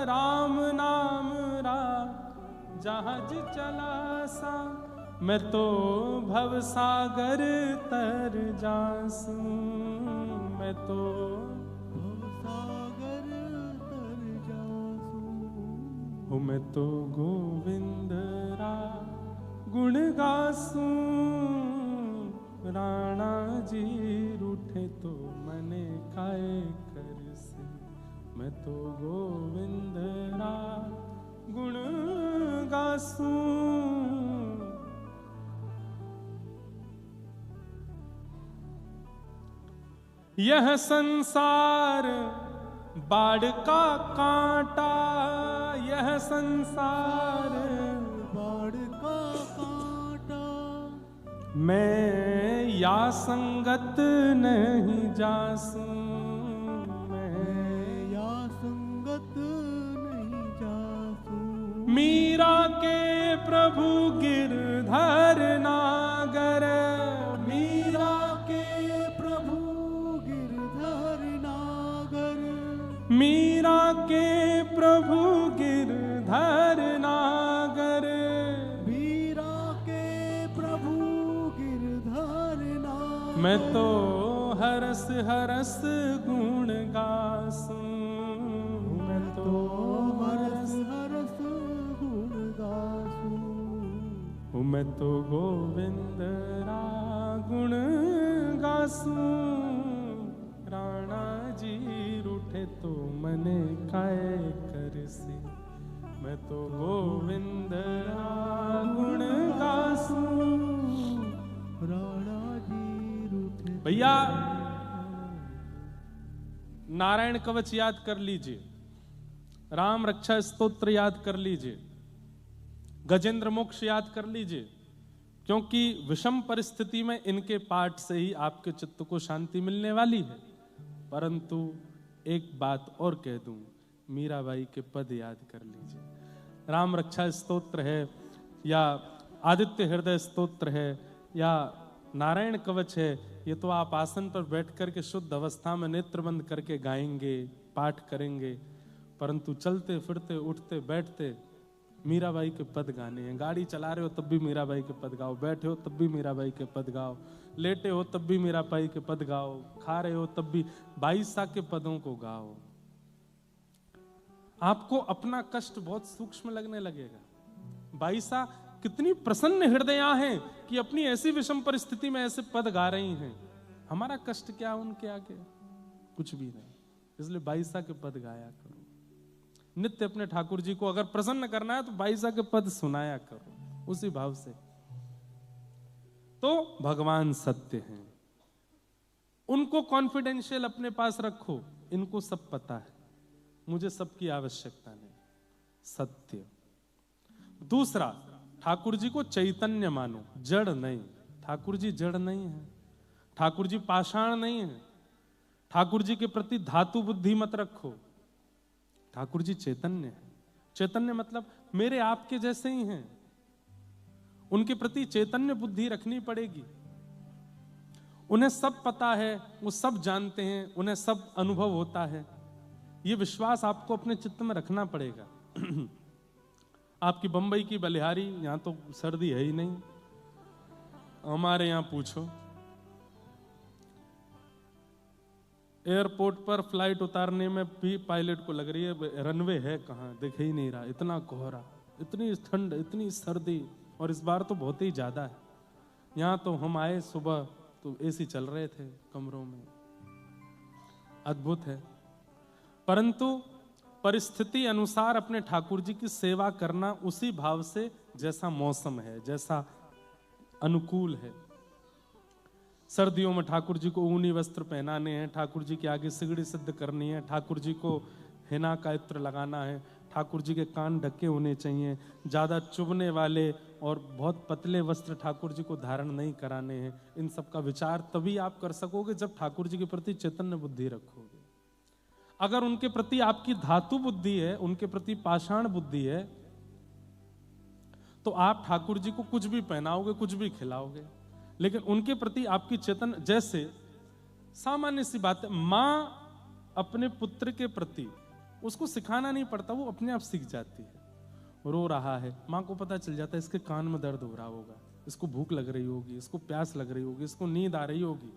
राम नाम रा जहाज चला सा, मैं तो भव सागर तर जासूं, मैं तो भव सागर तर जासूं, मैं तो गोविंद रा गुण गासूं, राणा जी रूठे तो मने काए कर से, मैं तो गोविंद रा गुण गासूं। यह संसार बाढ़ का कांटा, यह संसार बाढ़ का कांटा, मैं या संगत नहीं जासूं, मैं या संगत नहीं जासूं। मीरा के प्रभु गिरधर नागर, मीरा के प्रभु गिरधर नागर, मीरा के प्रभु गिरधर नागर, मीरा के प्रभु गिरधर नागर, मैं तो हरस हरस गुण गासूं, मैं तो हरस हरस गुण गासूं, मैं तो गोविंद रा गुण गासूं, राणा जी रूठे तो मने काए कर से, मैं तो गोविंद रा गुण गासूं, राणा जी रूठे। भैया नारायण कवच याद कर लीजिए, राम रक्षा स्तोत्र याद कर लीजिए, गजेंद्र मोक्ष याद कर लीजिए, क्योंकि विषम परिस्थिति में इनके पाठ से ही आपके चित्त को शांति मिलने वाली है। परंतु एक बात और कह दूं, मीराबाई के पद याद कर लीजिए। राम रक्षा स्तोत्र है, या आदित्य हृदय स्तोत्र है, या नारायण कवच है, ये तो आप आसन पर बैठ करके शुद्ध अवस्था में नेत्र बंद करके गाएंगे, पाठ करेंगे। परंतु चलते फिरते उठते बैठते मीराबाई के पद गाने हैं। गाड़ी चला रहे हो तब भी मीराबाई के पद गाओ, बैठे हो तब भी मीराबाई के पद गाओ, लेटे हो तब भी मीराबाई के पद गाओ, खा रहे हो तब भी बाईसा के पदों को गाओ। आपको अपना कष्ट बहुत सूक्ष्म लगने लगेगा। बाईसा कितनी प्रसन्न हृदया हैं कि अपनी ऐसी विषम परिस्थिति में ऐसे पद गा रही हैं। हमारा कष्ट क्या उनके आगे? कुछ भी नहीं। इसलिए बाईसा के पद गाया करो। नित्य अपने ठाकुर जी को अगर प्रसन्न करना है तो बाईसा के पद सुनाया करो उसी भाव से। तो भगवान सत्य हैं, उनको कॉन्फिडेंशियल अपने पास रखो। इनको सब पता है, मुझे सबकी आवश्यकता नहीं। सत्य। दूसरा, ठाकुर जी को चैतन्य मानो, जड़ नहीं। ठाकुर जी जड़ नहीं है, ठाकुर जी पाषाण नहीं है। ठाकुर जी के प्रति धातु बुद्धि मत रखो। ठाकुर जी चैतन्य है। चैतन्य मतलब मेरे आपके जैसे ही हैं। उनके प्रति चैतन्य बुद्धि रखनी पड़ेगी। उन्हें सब पता है, वो सब जानते हैं, उन्हें सब अनुभव होता है। ये विश्वास आपको अपने चित्त में रखना पड़ेगा। आपकी बंबई की बलिहारी, यहां तो सर्दी है ही नहीं। हमारे यहां पूछो, एयरपोर्ट पर फ्लाइट उतारने में भी पायलट को लग रही है रनवे है कहां, दिख ही नहीं रहा, इतना कोहरा, इतनी ठंड, इतनी सर्दी, और इस बार तो बहुत ही ज्यादा है। यहां तो हम आए सुबह तो एसी चल रहे थे कमरों में, अद्भुत है। परंतु परिस्थिति अनुसार अपने ठाकुर जी की सेवा करना उसी भाव से जैसा मौसम है, जैसा अनुकूल है। सर्दियों में ठाकुर जी को ऊनी वस्त्र पहनाने हैं, ठाकुर जी के आगे सिगड़ी सिद्ध करनी है, ठाकुर जी को हिना का इत्र लगाना है, ठाकुर जी के कान ढके होने चाहिए, ज्यादा चुभने वाले और बहुत पतले वस्त्र ठाकुर जी को धारण नहीं कराने हैं। इन सब का विचार तभी आप कर सकोगे जब ठाकुर जी के प्रति चैतन्य बुद्धि रखोगे। अगर उनके प्रति आपकी धातु बुद्धि है, उनके प्रति पाषाण बुद्धि है, तो आप ठाकुर जी को कुछ भी पहनाओगे, कुछ भी खिलाओगे। लेकिन उनके प्रति आपकी चेतन, जैसे सामान्य सी बात है, मां अपने पुत्र के प्रति, उसको सिखाना नहीं पड़ता, वो अपने आप सीख जाती है। रो रहा है, मां को पता चल जाता है इसके कान में दर्द हो रहा होगा, इसको भूख लग रही होगी, इसको प्यास लग रही होगी, इसको नींद आ रही होगी।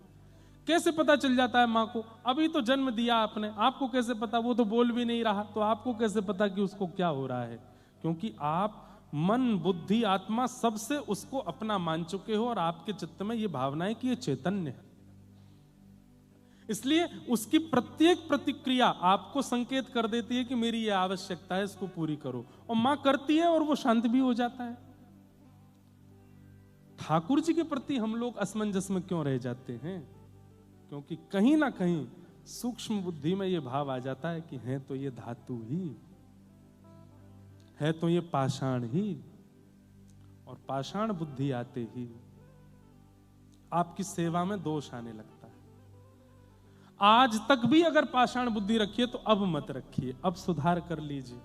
कैसे पता चल जाता है मां को? अभी तो जन्म दिया आपने, आपको कैसे पता? वो तो बोल भी नहीं रहा, तो आपको कैसे पता कि उसको क्या हो रहा है? क्योंकि आप मन, बुद्धि, आत्मा सबसे उसको अपना मान चुके हो और आपके चित्त में ये भावना है कि ये चैतन्य है। इसलिए उसकी प्रत्येक प्रतिक्रिया आपको संकेत कर देती है कि मेरी ये आवश्यकता है, इसको पूरी करो। और मां करती है और वो शांत भी हो जाता है। ठाकुर जी के प्रति हम लोग असमंजस में क्यों रह जाते हैं? क्योंकि कहीं ना कहीं सूक्ष्म बुद्धि में ये भाव आ जाता है कि है तो ये धातु ही, है तो ये पाषाण ही, और पाषाण बुद्धि आते ही आपकी सेवा में दोष आने लगता है। आज तक भी अगर पाषाण बुद्धि रखिए तो अब मत रखिए, अब सुधार कर लीजिए।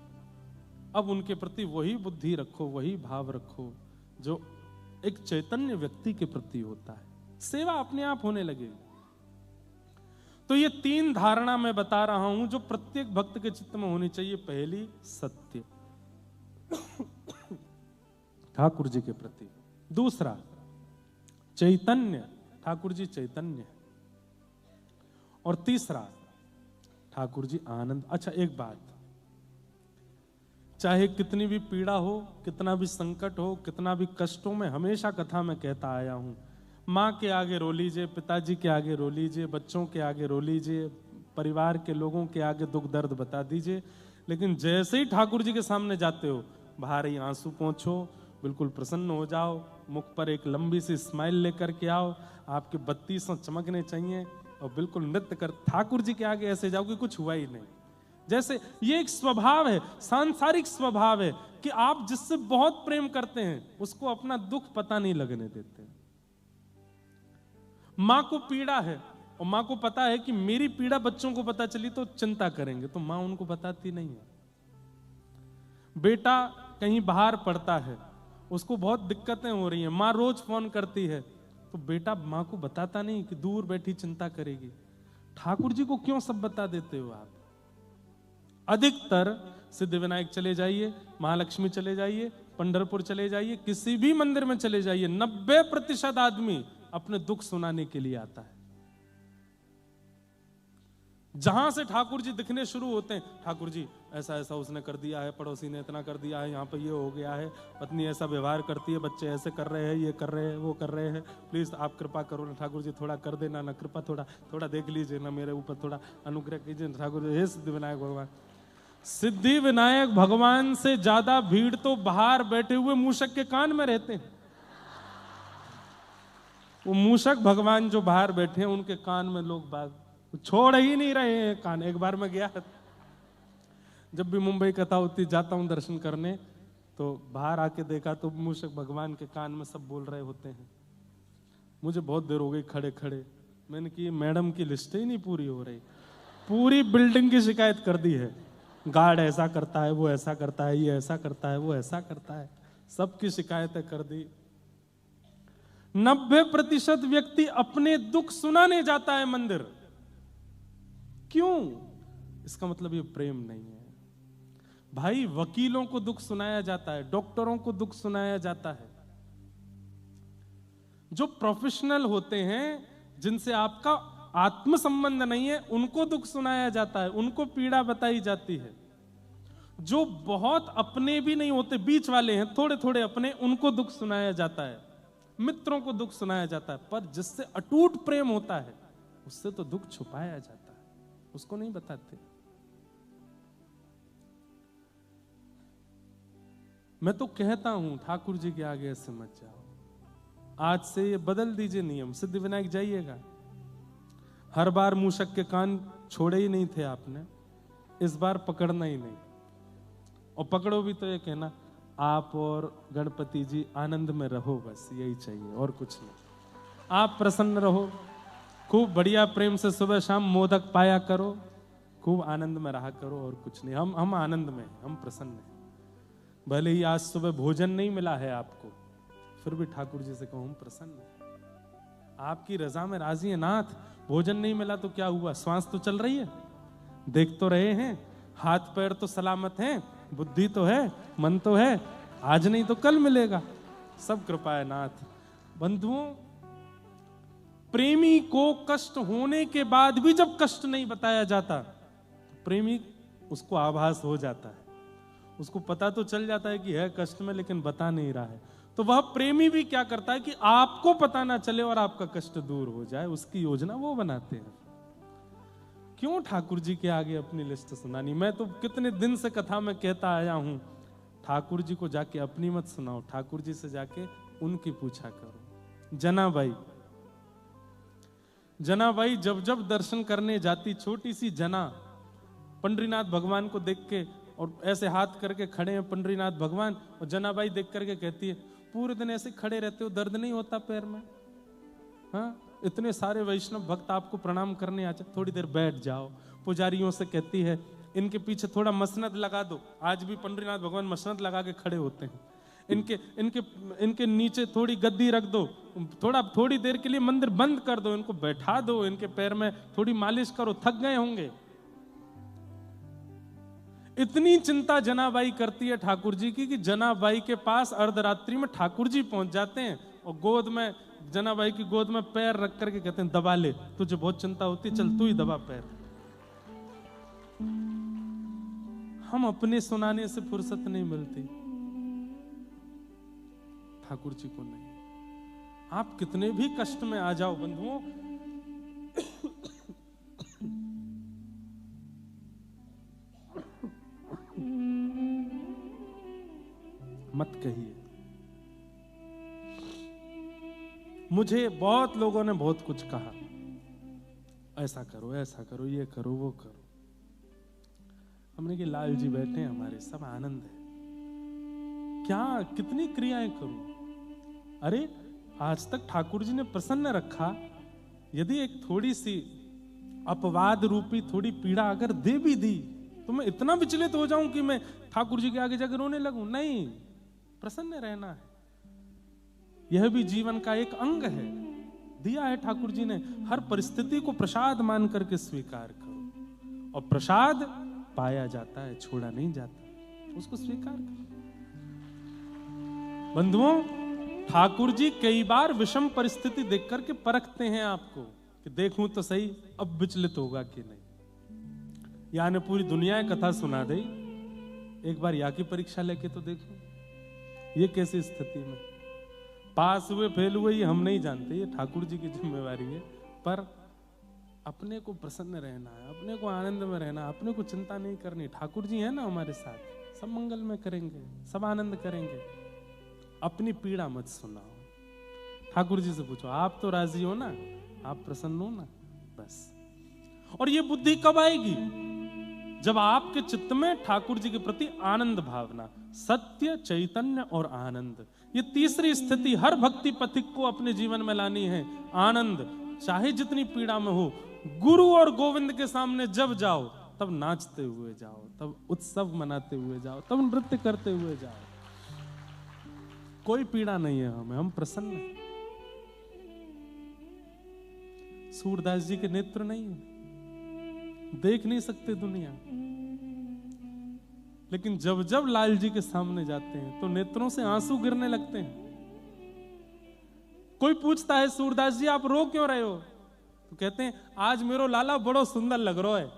अब उनके प्रति वही बुद्धि रखो, वही भाव रखो जो एक चैतन्य व्यक्ति के प्रति होता है। सेवा अपने आप होने लगेगी। तो ये 3 धारणा मैं बता रहा हूं जो प्रत्येक भक्त के चित्त में होनी चाहिए। पहली, सत्य ठाकुर जी के प्रति। दूसरा, चैतन्य, ठाकुर जी चैतन्य। और तीसरा, ठाकुर जी आनंद। अच्छा, एक बात, चाहे कितनी भी पीड़ा हो, कितना भी संकट हो, कितना भी कष्ट हो, मैं हमेशा कथा में कहता आया हूं, माँ के आगे रो लीजिए, पिताजी के आगे रो लीजिए, बच्चों के आगे रो लीजिए, परिवार के लोगों के आगे दुख दर्द बता दीजिए, लेकिन जैसे ही ठाकुर जी के सामने जाते हो, बाहर ही आंसू पोंछो, बिल्कुल प्रसन्न हो जाओ, मुख पर एक लंबी सी स्माइल लेकर के आओ, आपके 32 चमकने चाहिए, और बिल्कुल नृत्य कर ठाकुर जी के आगे ऐसे जाओ कि कुछ हुआ ही नहीं। जैसे ये एक स्वभाव है, सांसारिक स्वभाव है कि आप जिससे बहुत प्रेम करते हैं उसको अपना दुख पता नहीं लगने देते। मां को पीड़ा है और मां को पता है कि मेरी पीड़ा बच्चों को पता चली तो चिंता करेंगे, तो मां उनको बताती नहीं है। बेटा कहीं बाहर पड़ता है, उसको बहुत दिक्कतें हो रही हैं, मां रोज फोन करती है, तो बेटा मां को बताता नहीं कि दूर बैठी चिंता करेगी। ठाकुर जी को क्यों सब बता देते हो आप? अधिकतर सिद्धिविनायक चले जाइए, महालक्ष्मी चले जाइए, पंढरपुर चले जाइए, किसी भी मंदिर में चले जाइए, 90% आदमी अपने दुख सुनाने के लिए आता है। जहां से ठाकुर जी दिखने शुरू होते हैं, ठाकुर जी ऐसा ऐसा उसने कर दिया है, पड़ोसी ने इतना कर दिया है, यहाँ पे ये हो गया है, पत्नी ऐसा व्यवहार करती है, बच्चे ऐसे कर रहे हैं, ये कर रहे हैं, वो कर रहे हैं, प्लीज आप कृपा करो ना ठाकुर जी, थोड़ा कर देना ना, कृपा थोड़ा थोड़ा देख लीजिए ना, मेरे ऊपर थोड़ा अनुग्रह कीजिए ठाकुर जी। हे सिद्धिविनायक भगवान। सिद्धिविनायक भगवान से ज्यादा भीड़ तो बाहर बैठे हुए मूषक के कान में रहते हैं। वो मूषक भगवान जो बाहर बैठे हैं उनके कान में लोग बात छोड़ ही नहीं रहे हैं कान। एक बार मैं गया, जब भी मुंबई कथा होती जाता हूं दर्शन करने, तो बाहर आके देखा तो मूषक भगवान के कान में सब बोल रहे होते हैं। मुझे बहुत देर हो गई खड़े खड़े, मैंने कि मैडम की लिस्ट ही नहीं पूरी हो रही, पूरी बिल्डिंग की शिकायत कर दी है, गार्ड ऐसा करता है, वो ऐसा करता है, ये ऐसा करता है, वो ऐसा करता है, सबकी शिकायतें कर दी। 90% व्यक्ति अपने दुख सुनाने जाता है मंदिर। क्यों? इसका मतलब ये प्रेम नहीं है। भाई वकीलों को दुख सुनाया जाता है, डॉक्टरों को दुख सुनाया जाता है, जो प्रोफेशनल होते हैं जिनसे आपका आत्म संबंध नहीं है उनको दुख सुनाया जाता है, उनको पीड़ा बताई जाती है। जो बहुत अपने भी नहीं होते, बीच वाले हैं, थोड़े थोड़े अपने, उनको दुख सुनाया जाता है, मित्रों को दुख सुनाया जाता है। पर जिससे अटूट प्रेम होता है उससे तो दुख छुपाया जाता है, उसको नहीं बताते। मैं तो कहता हूं ठाकुर जी के आगे ऐसे मत जाओ, आज से ये बदल दीजिए नियम। सिद्धिविनायक जाइएगा, हर बार मूषक के कान छोड़े ही नहीं थे आपने, इस बार पकड़ना ही नहीं, और पकड़ो भी तो ये कहना आप और गणपति जी आनंद में रहो, बस यही चाहिए और कुछ नहीं। आप प्रसन्न रहो, खूब बढ़िया प्रेम से सुबह शाम मोदक पाया करो, खूब आनंद में रहा करो और कुछ नहीं। हम आनंद में, हम प्रसन्न हैं। भले ही आज सुबह भोजन नहीं मिला है आपको, फिर भी ठाकुर जी से कहो हम प्रसन्न हैं, आपकी रजा में राजी है नाथ। भोजन नहीं मिला तो क्या हुआ, श्वास तो चल रही है, देख तो रहे हैं, हाथ पैर तो सलामत हैं, बुद्धि तो है, मन तो है, आज नहीं तो कल मिलेगा, सब कृपा है नाथ। बंधुओं, प्रेमी को कष्ट होने के बाद भी जब कष्ट नहीं बताया जाता, प्रेमी उसको आभास हो जाता है, उसको पता तो चल जाता है कि है कष्ट में, लेकिन बता नहीं रहा है। तो वह प्रेमी भी क्या करता है कि आपको पता ना चले और आपका कष्ट दूर हो जाए, उसकी योजना वो बनाते हैं। क्यों ठाकुर जी के आगे अपनी लिस्ट सुनानी? मैं तो कितने दिन से कथा में कहता आया हूं, ठाकुर जी को जाके अपनी मत सुनाओ, ठाकुर जी से जाके उनकी पूछा करो। जनाबाई जब जब दर्शन करने जाती, छोटी सी जना, पंडरीनाथ भगवान को देख के और ऐसे हाथ करके खड़े हैं पंडरीनाथ भगवान, और जनाबाई देख करके कहती है पूरे दिन ऐसे खड़े रहते हो, दर्द नहीं होता पैर में? हाँ, इतने सारे वैष्णव भक्त आपको प्रणाम करने आ जाते, थोड़ी देर बैठ जाओ। पुजारियों से कहती है इनके पीछे थोड़ा मसनद लगा दो, आज भी पंडरीनाथ भगवान मसनद लगा के खड़े होते हैं। इनके नीचे थोड़ी गद्दी रख दो, थोड़ी देर के लिए मंदिर बंद कर दो, इनको बैठा दो, इनके पैर में थोड़ी मालिश करो, थक गए होंगे। इतनी चिंता जनाबाई करती है ठाकुर जी की कि जनाबाई के पास अर्धरात्रि में ठाकुर जी पहुंच जाते हैं और गोद में, जनाबाई की गोद में पैर रख करके कहते हैं दबा ले, तुझे बहुत चिंता होती, चल तू ही दबा पैर। हम अपने सुनाने से फुर्सत नहीं मिलती, ठाकुर जी को नहीं। आप कितने भी कष्ट में आ जाओ बंधुओं, मत कहिए। मुझे बहुत लोगों ने बहुत कुछ कहा, ऐसा करो, ऐसा करो, ये करो, वो करो। हमने कि लाल जी बैठे हैं हमारे, सब आनंद है, क्या कितनी क्रियाएं करूं? अरे आज तक ठाकुर जी ने प्रसन्न रखा, यदि एक थोड़ी सी अपवाद रूपी थोड़ी पीड़ा अगर दे भी दी तो मैं इतना विचलित हो जाऊं कि मैं ठाकुर जी के आगे जाकर रोने लगूं? नहीं, प्रसन्न रहना है, यह भी जीवन का एक अंग है, दिया है ठाकुर जी ने। हर परिस्थिति को प्रसाद मान करके स्वीकार करो, और प्रसाद पाया जाता है, छोड़ा नहीं जाता, उसको स्वीकार करो। बंधुओं, ठाकुर जी कई बार विषम परिस्थिति देख करके परखते हैं आपको कि देखूं तो सही अब विचलित होगा कि नहीं। यानी पूरी दुनिया कथा सुना दे, एक बार या की परीक्षा लेके तो देखो, ये कैसी स्थिति में पास हुए फेल हुए ये हम नहीं जानते, ये ठाकुर जी की जिम्मेवारी है। पर अपने को प्रसन्न रहना है, अपने को आनंद में रहना, अपने को चिंता नहीं करनी। ठाकुर जी है ना हमारे साथ, सब मंगल में करेंगे, सब आनंद करेंगे। अपनी पीड़ा मत सुनाओ, ठाकुर जी से पूछो आप तो राजी हो ना, आप प्रसन्न हो ना, बस। और ये बुद्धि कब आएगी? जब आपके चित्त में ठाकुर जी के प्रति आनंद भावना, सत्य, चैतन्य और आनंद, ये तीसरी स्थिति हर भक्ति पथिक को अपने जीवन में लानी है। आनंद, चाहे जितनी पीड़ा में हो, गुरु और गोविंद के सामने जब जाओ तब नाचते हुए जाओ, तब उत्सव मनाते हुए जाओ, तब नृत्य करते हुए जाओ। कोई पीड़ा नहीं है हमें, हम प्रसन्न हैं। सूरदास जी के नेत्र नहीं है, देख नहीं सकते दुनिया, लेकिन जब जब लाल जी के सामने जाते हैं तो नेत्रों से आंसू गिरने लगते हैं। कोई पूछता है सूरदास जी आप रो क्यों रहे हो, तो कहते हैं आज मेरो लाला बड़ो सुंदर लग रहा है,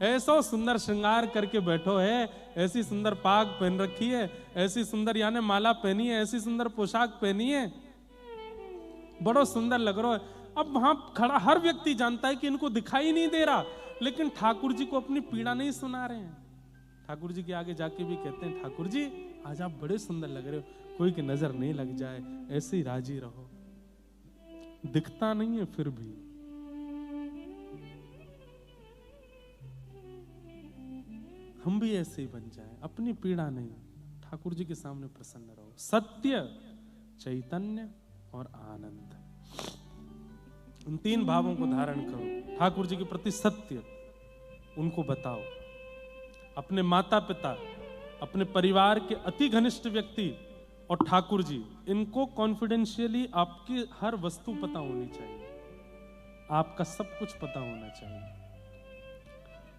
ऐसा सुंदर श्रृंगार करके बैठो है, ऐसी सुंदर पाग पहन रखी है, ऐसी सुंदर यानी माला पहनी है, ऐसी सुंदर पोशाक पहनी है, बड़ो सुंदर लग रहा है। अब वहां खड़ा हर व्यक्ति जानता है कि इनको दिखाई नहीं दे रहा, लेकिन ठाकुर जी को अपनी पीड़ा नहीं सुना रहे हैं। ठाकुर जी के आगे जाके भी कहते हैं ठाकुर जी आज आप बड़े सुंदर लग रहे हो, कोई की नजर नहीं लग जाए, ऐसे ही राजी रहो। दिखता नहीं है फिर भी हम भी ऐसे ही बन जाए, अपनी पीड़ा नहीं, ठाकुर जी के सामने प्रसन्न रहो। सत्य, चैतन्य और आनंद, इन तीन भावों को धारण करो। ठाकुर जी के प्रति सत्य, उनको बताओ। अपने माता पिता, अपने परिवार के अति घनिष्ठ व्यक्ति और ठाकुर जी, इनको कॉन्फिडेंशियली आपकी हर वस्तु पता होनी चाहिए, आपका सब कुछ पता होना चाहिए।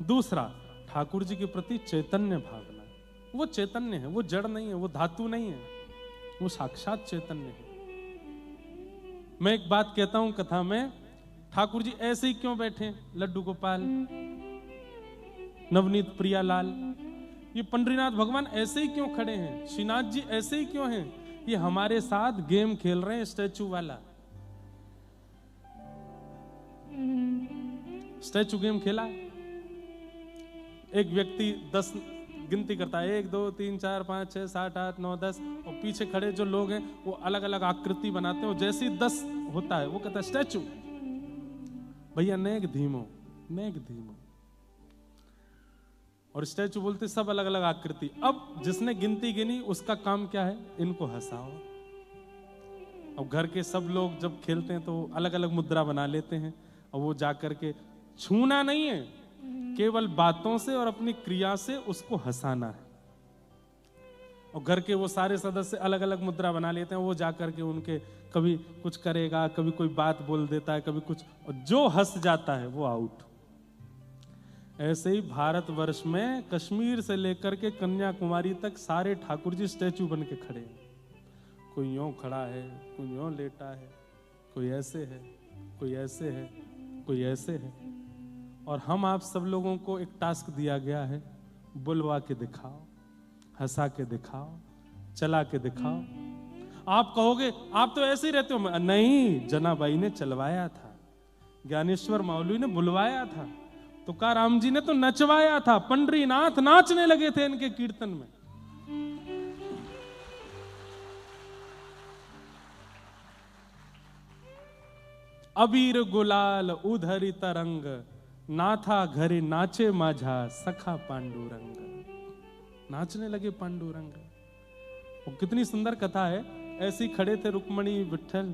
दूसरा, ठाकुर जी के प्रति चैतन्य भावना। वो चैतन्य है, वो जड़ नहीं है, वो धातु नहीं है, वो साक्षात चैतन्य है। मैं एक बात कहता हूं कथा में, ठाकुर जी ऐसे ही क्यों बैठे, लड्डू गोपाल, नवनीत प्रियालाल, ये पंडरीनाथ भगवान ऐसे ही क्यों खड़े हैं, श्रीनाथ जी ऐसे ही क्यों हैं, ये हमारे साथ गेम खेल रहे हैं स्टैचू वाला। स्टैचू गेम खेला, एक व्यक्ति 10 गिनती करता है, 1 2 3 4 5 6 7 8 9 10, और पीछे खड़े जो लोग हैं वो अलग अलग आकृति बनाते हैं, और जैसे ही 10 होता है वो कहता है स्टैचू, भैया नेक धीमो, नेक धीमो, और स्टैचू बोलते सब अलग अलग आकृति। अब जिसने गिनती गिनी उसका काम क्या है, इनको हंसाओ। अब घर के सब लोग जब खेलते हैं तो अलग अलग मुद्रा बना लेते हैं, और वो जाकर के छूना नहीं है, केवल बातों से और अपनी क्रिया से उसको हंसाना है। और घर के वो सारे सदस्य अलग अलग मुद्रा बना लेते हैं, वो जाकर के उनके कभी कुछ करेगा, कभी कोई बात बोल देता है, कभी कुछ, और जो हंस जाता है वो आउट। ऐसे ही भारतवर्ष में कश्मीर से लेकर के कन्याकुमारी तक सारे ठाकुर जी स्टैचू बन के खड़े हैं। कोई यूं खड़ा है, कोई यूं लेटा है, कोई ऐसे है, कोई ऐसे है, कोई ऐसे है। और हम आप सब लोगों को एक टास्क दिया गया है, बुलवा के दिखाओ, हंसा के दिखाओ, चला के दिखाओ। आप कहोगे आप तो ऐसे ही रहते हो, नहीं, जनाबाई ने चलवाया था, ज्ञानेश्वर मौलवी ने बुलवाया था, तुकाराम जी ने तो नचवाया था, पंडरीनाथ नाचने लगे थे इनके कीर्तन में। अबीर गुलाल उधरी तरंग, नाथा घरे नाचे माझा सखा पांडुरंग। नाचने लगे पांडुरंग। वो कितनी सुंदर कथा है। ऐसे ही खड़े थे रुक्मणी विठल,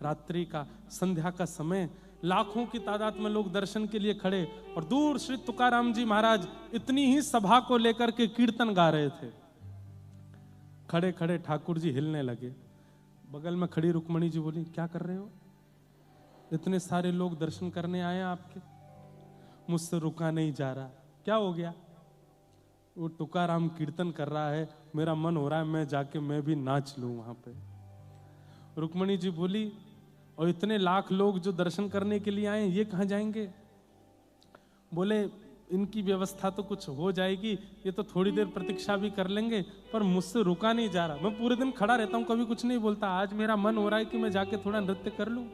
रात्रि का, संध्या का समय, लाखों की तादाद में लोग दर्शन के लिए खड़े, और दूर श्री तुकाराम जी महाराज इतनी ही सभा को लेकर के कीर्तन गा रहे थे। खड़े खड़े ठाकुर जी हिलने लगे। बगल में खड़ी रुक्मणी जी बोली क्या कर रहे हो, इतने सारे लोग दर्शन करने आए हैं आपके, मुझसे रुका नहीं जा रहा, क्या हो गया? वो तुकाराम कीर्तन कर रहा है, मेरा मन हो रहा है मैं जाके मैं भी नाच लूं वहां पे। रुक्मणी जी बोली और इतने लाख लोग जो दर्शन करने के लिए आए ये कहां जाएंगे? बोले इनकी व्यवस्था तो कुछ हो जाएगी, ये तो थोड़ी देर प्रतीक्षा भी कर लेंगे, पर मुझसे रुका नहीं जा रहा। मैं पूरे दिन खड़ा रहता हूं, कभी कुछ नहीं बोलता, आज मेरा मन हो रहा है कि मैं जाके थोड़ा नृत्य कर लूं।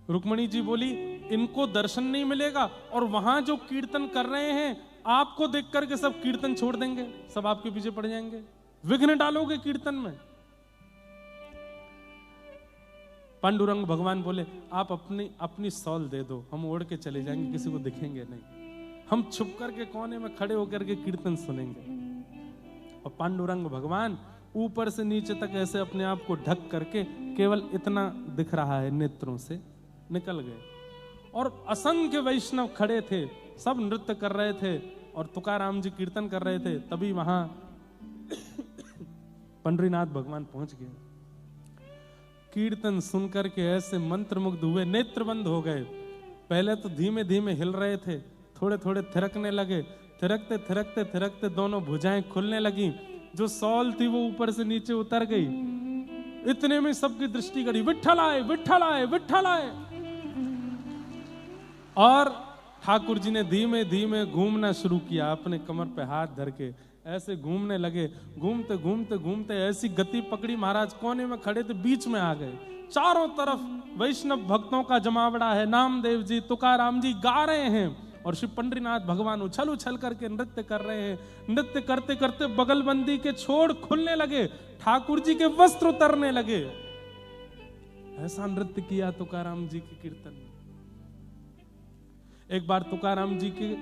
रुक्मणी जी बोली इनको दर्शन नहीं मिलेगा, और वहां जो कीर्तन कर रहे हैं आपको देख करके सब कीर्तन छोड़ देंगे, सब आपके पीछे पड़ जाएंगे, विघ्न डालोगे कीर्तन में। पांडुरंग भगवान बोले आप अपनी सौल दे दो, हम ओढ़ के चले जाएंगे, किसी को दिखेंगे नहीं, हम छुप करके कोने में खड़े होकर के कीर्तन सुनेंगे। और पांडुरंग भगवान ऊपर से नीचे तक ऐसे अपने आप को ढक करके केवल इतना दिख रहा है नेत्रों से, निकल गए। और असंख्य वैष्णव खड़े थे, सब नृत्य कर रहे थे, और तुकाराम जी कीर्तन कर रहे थे। तभी वहां पंडरीनाथ भगवान पहुंच गए। कीर्तन सुनकर के ऐसे मंत्रमुग्ध हुए, नेत्र बंद हो गए। पहले तो धीमे धीमे हिल रहे थे, थोड़े थोड़े थिरकने लगे। थिरकते थिरकते थिरकते दोनों भुजाएं खुलने लगी। जो सॉल थी वो ऊपर से नीचे उतर गई। इतने में सबकी दृष्टि गड़ी, विट्ठल आए, विट्ठल आए, विट्ठल आए। और ठाकुर जी ने धीमे धीमे घूमना शुरू किया, अपने कमर पे हाथ धर के ऐसे घूमने लगे। घूमते घूमते घूमते ऐसी गति पकड़ी, महाराज कोने में खड़े थे, बीच में आ गए। चारों तरफ वैष्णव भक्तों का जमावड़ा है। नामदेव जी, तुकाराम जी गा रहे हैं और श्री पंडरीनाथ भगवान उछल उछल करके नृत्य कर रहे हैं। नृत्य करते करते बगलबंदी के छोड़ खुलने लगे, ठाकुर जी के वस्त्र उतरने लगे। ऐसा नृत्य किया तुकाराम जी के कीर्तन में। एक बार तुकाराम जी के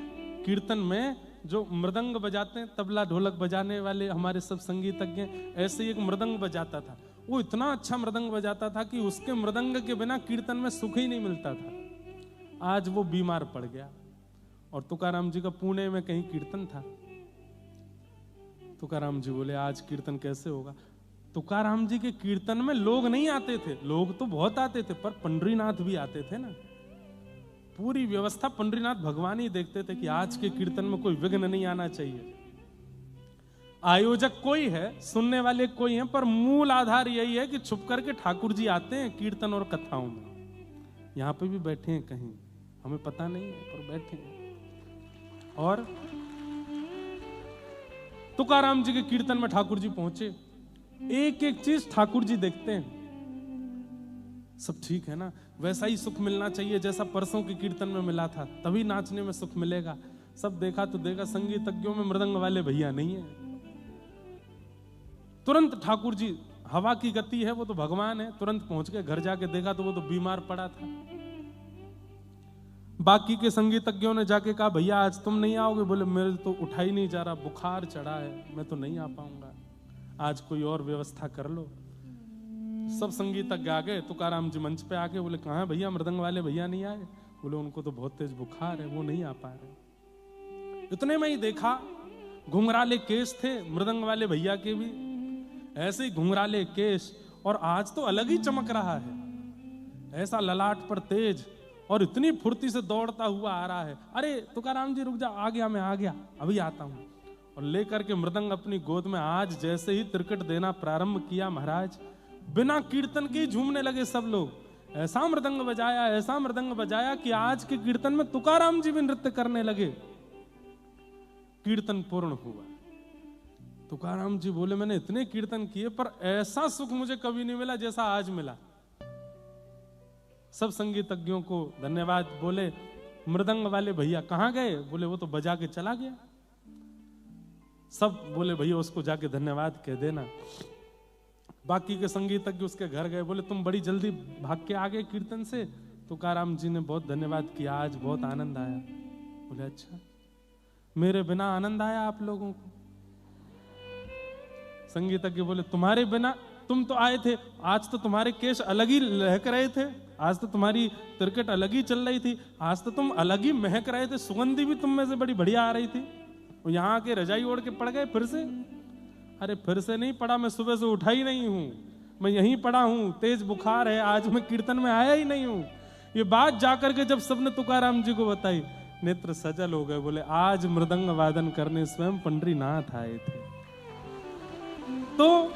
कीर्तन में जो मृदंग बजाते हैं, तबला ढोलक बजाने वाले हमारे सब संगीतज्ञ, ऐसे ही एक मृदंग बजाता था। वो इतना अच्छा मृदंग बजाता था कि उसके मृदंग के बिना कीर्तन में सुख ही नहीं मिलता था। आज वो बीमार पड़ गया और तुकाराम जी का पुणे में कहीं कीर्तन था। तुकाराम जी बोले आज कीर्तन कैसे होगा। तुकाराम जी के कीर्तन में लोग नहीं आते थे, लोग तो बहुत आते थे, पर पंडरीनाथ भी आते थे ना। पूरी व्यवस्था पंडरीनाथ भगवान ही देखते थे कि आज के कीर्तन में कोई विघ्न नहीं आना चाहिए। आयोजक कोई है, सुनने वाले कोई है, पर मूल आधार यही है कि छुप करके ठाकुर जी आते हैं कीर्तन और कथाओं में। यहां पे भी बैठे हैं कहीं, हमें पता नहीं है, पर बैठे हैं। और तुकाराम जी के कीर्तन में ठाकुर जी पहुंचे। एक एक चीज ठाकुर जी देखते हैं। सब ठीक है ना, वैसा ही सुख मिलना चाहिए जैसा परसों के कीर्तन में मिला था, तभी नाचने में सुख मिलेगा। सब देखा तो देखा, संगीतज्ञों में मृदंग वाले भैया नहीं है। तुरंत ठाकुर जी, हवा की गति है, वो तो भगवान है, तुरंत पहुंच के घर जाके देखा तो वो तो बीमार पड़ा था। बाकी के संगीतज्ञों ने जाके कहा भैया आज तुम नहीं आओगे। बोले मेरे तो उठा ही नहीं जा रहा, बुखार चढ़ा है, मैं तो नहीं आ पाऊंगा, आज कोई और व्यवस्था कर लो। सब संगीतज्ञ आ गए। तुकाराम जी मंच पे आके बोले कहाँ भैया मृदंग वाले भैया नहीं आए। बोले उनको तो बहुत तेज बुखार है, वो नहीं आ पा रहे। इतने में ही देखा घुंघराले केस थे मृदंग वाले भैया के भी, ऐसे ही घुंघराले केस, और आज तो अलग ही चमक रहा है, ऐसा ललाट पर तेज, और इतनी फुर्ती से दौड़ता हुआ आ रहा है। अरे तुकाराम जी रुक जा, आ गया, मैं आ गया, अभी आता हूं। और लेकर के मृदंग अपनी गोद में, आज जैसे ही तिरकट देना प्रारंभ किया महाराज, बिना कीर्तन के झूमने लगे सब लोग। ऐसा मृदंग बजाया, ऐसा मृदंग बजाया कि आज के कीर्तन में तुकाराम जी भी नृत्य करने लगे। कीर्तन पूर्ण हुआ। तुकाराम जी बोले मैंने इतने कीर्तन किए पर ऐसा सुख मुझे कभी नहीं मिला जैसा आज मिला। सब संगीतज्ञों को धन्यवाद बोले। मृदंग वाले भैया कहां गए? बोले वो तो बजा के चला गया। सब बोले भैया उसको जाके धन्यवाद कह देना। बाकी के संगीतज्ञ उसके घर गए, बोले तुम बड़ी जल्दी भाग के आ गए कीर्तन से। तुकाराम जी ने बहुत धन्यवाद किया, आज बहुत आनंद आया। बोले अच्छा, मेरे बिना आनंद आया आप लोगों को? संगीतज्ञ बोले तुम्हारे बिना, तुम तो आए थे, आज तो तुम्हारे केश अलग ही लहक रहे थे, आज तो तुम्हारी तिरकट अलग ही चल रही थी, आज तो तुम अलग ही महक रहे थे, सुगंधी भी तुम में से बड़ी बढ़िया आ रही थी। यहाँ आके रजाई ओढ़ के पड़ गए फिर से? अरे फिर से नहीं पड़ा, मैं सुबह से उठा ही नहीं हूं, मैं यहीं पड़ा हूं, तेज बुखार है, आज मैं कीर्तन में आया ही नहीं हूं। ये बात जाकर के जब सबने तुकाराम जी को बताई, नेत्र सजल हो गए। बोले आज मृदंग वादन करने स्वयं पंडरीनाथ आए थे। तो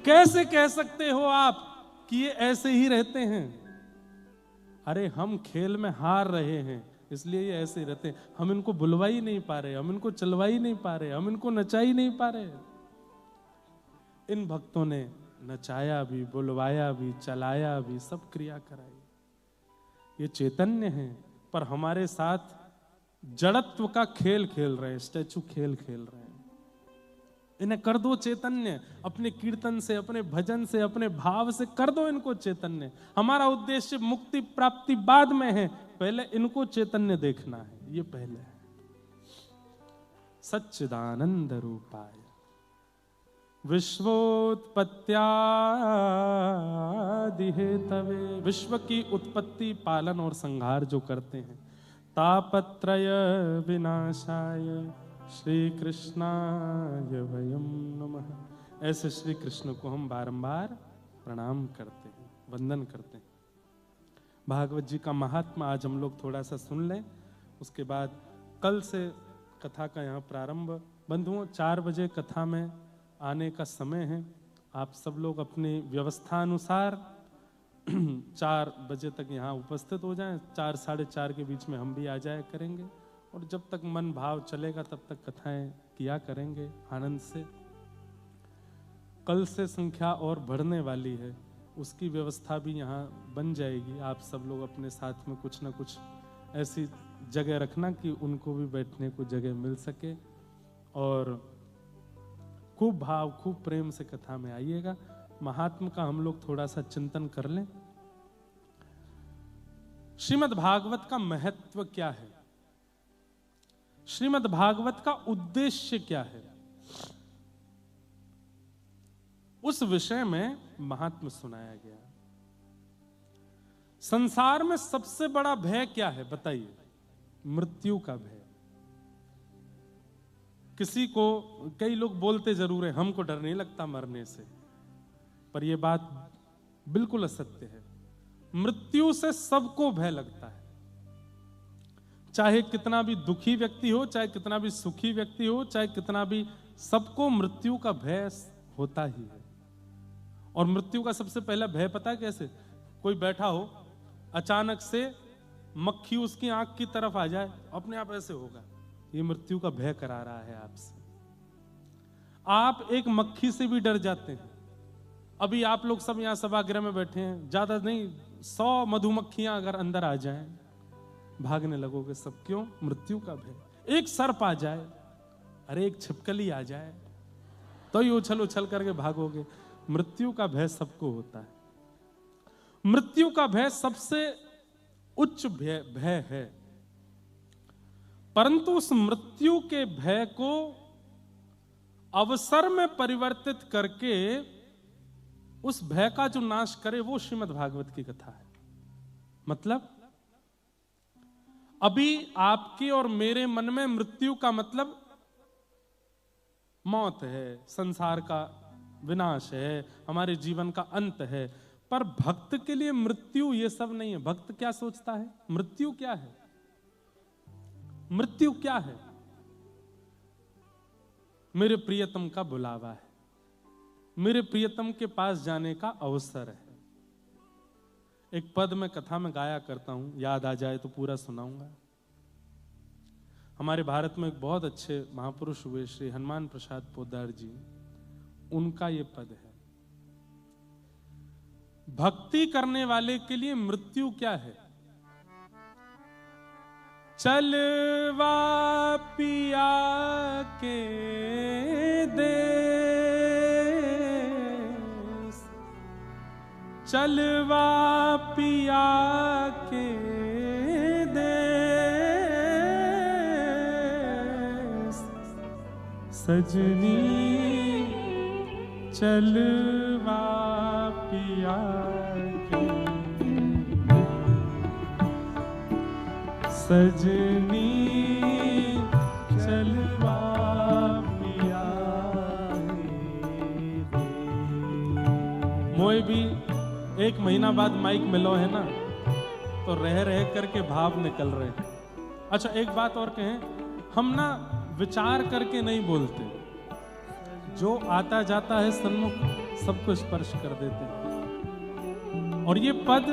कैसे कह सकते हो आप कि ये ऐसे ही रहते हैं? अरे हम खेल में हार रहे हैं, इसलिए ये ऐसे ही रहते हैं। हम इनको बुलवा ही नहीं पा रहे, हम इनको चलवा ही नहीं पा रहे, हम इनको नचा ही नहीं पा रहे। इन भक्तों ने नचाया भी, बुलवाया भी, चलाया भी, सब क्रिया कराई। ये चैतन्य है, पर हमारे साथ जड़त्व का खेल खेल रहे हैं, स्टैचू खेल खेल रहे हैं। इन्हें कर दो चैतन्य, अपने कीर्तन से, अपने भजन से, अपने भाव से कर दो इनको चैतन्य। हमारा उद्देश्य मुक्ति प्राप्ति बाद में है, पहले इनको चैतन्य देखना है, ये पहले है। सच्चिदानंद रूपाय विश्वोत्पत्त्यादि हेतवे, विश्व की उत्पत्ति, पालन और संहार जो करते हैं, तापत्रय विनाशाय श्री कृष्णाय वयम नमः। ऐसे श्री कृष्ण को हम बारंबार प्रणाम करते हैं, वंदन करते हैं। भागवत जी का महात्मा आज हम लोग थोड़ा सा सुन लें, उसके बाद कल से कथा का यहाँ प्रारंभ। बंधुओं, 4 बजे कथा में आने का समय है। आप सब लोग अपनी व्यवस्था अनुसार 4 बजे तक यहाँ उपस्थित हो जाएं। 4 साढ़े 4 के बीच में हम भी आ जाया करेंगे और जब तक मन भाव चलेगा तब तक कथाएं किया करेंगे आनंद से। कल से संख्या और बढ़ने वाली है, उसकी व्यवस्था भी यहाँ बन जाएगी। आप सब लोग अपने साथ में कुछ ना कुछ ऐसी जगह रखना कि उनको भी बैठने को जगह मिल सके और खूब भाव खूब प्रेम से कथा में आइएगा। महात्म का हम लोग थोड़ा सा चिंतन कर लें। श्रीमद् भागवत का महत्व क्या है, श्रीमद् भागवत का उद्देश्य क्या है, उस विषय में महात्म सुनाया गया। संसार में सबसे बड़ा भय क्या है बताइए? मृत्यु का भय। किसी को, कई लोग बोलते जरूर है हमको डर नहीं लगता मरने से, पर यह बात बिल्कुल असत्य है। मृत्यु से सबको भय लगता है, चाहे कितना भी दुखी व्यक्ति हो, चाहे कितना भी सुखी व्यक्ति हो, चाहे कितना भी, सबको मृत्यु का भय होता ही है। और मृत्यु का सबसे पहला भय पता है कैसे? कोई बैठा हो, अचानक से मक्खी उसकी आंख की तरफ आ जाए, अपने आप ऐसे होगा, ये मृत्यु का भय करा रहा है आपसे। आप एक मक्खी से भी डर जाते हैं। अभी आप लोग सब यहां सभागृह में बैठे हैं, ज्यादा नहीं 100 मधुमक्खियां अगर अंदर आ जाएं, भागने लगोगे सब। क्यों? मृत्यु का भय। एक सर्प आ जाए, अरे एक छिपकली आ जाए, तो ही उछल उछल करके भागोगे। मृत्यु का भय सबको होता है। मृत्यु का भय सबसे उच्च भय है, परंतु उस मृत्यु के भय को अवसर में परिवर्तित करके उस भय का जो नाश करे वो श्रीमद् भागवत की कथा है। मतलब अभी आपके और मेरे मन में मृत्यु का मतलब मौत है, संसार का विनाश है, हमारे जीवन का अंत है। पर भक्त के लिए मृत्यु ये सब नहीं है। भक्त क्या सोचता है? मृत्यु क्या है? मृत्यु क्या है? मेरे प्रियतम का बुलावा है, मेरे प्रियतम के पास जाने का अवसर है। एक पद में कथा में गाया करता हूं, याद आ जाए तो पूरा सुनाऊंगा। हमारे भारत में एक बहुत अच्छे महापुरुष हुए श्री हनुमान प्रसाद पोद्दार जी, उनका ये पद है। भक्ति करने वाले के लिए मृत्यु क्या है? चलवा पिया के देश, चलवा पिया के देश, सजनी चलवा पिया के, सजनी चलवा पिया के। मोए भी 1 महीना बाद माइक मिलो है ना, तो रह रह करके भाव निकल रहे हैं। अच्छा एक बात और कहें, हम ना विचार करके नहीं बोलते, जो आता जाता है सन्मुख सबको स्पर्श कर देते हैं। और ये पद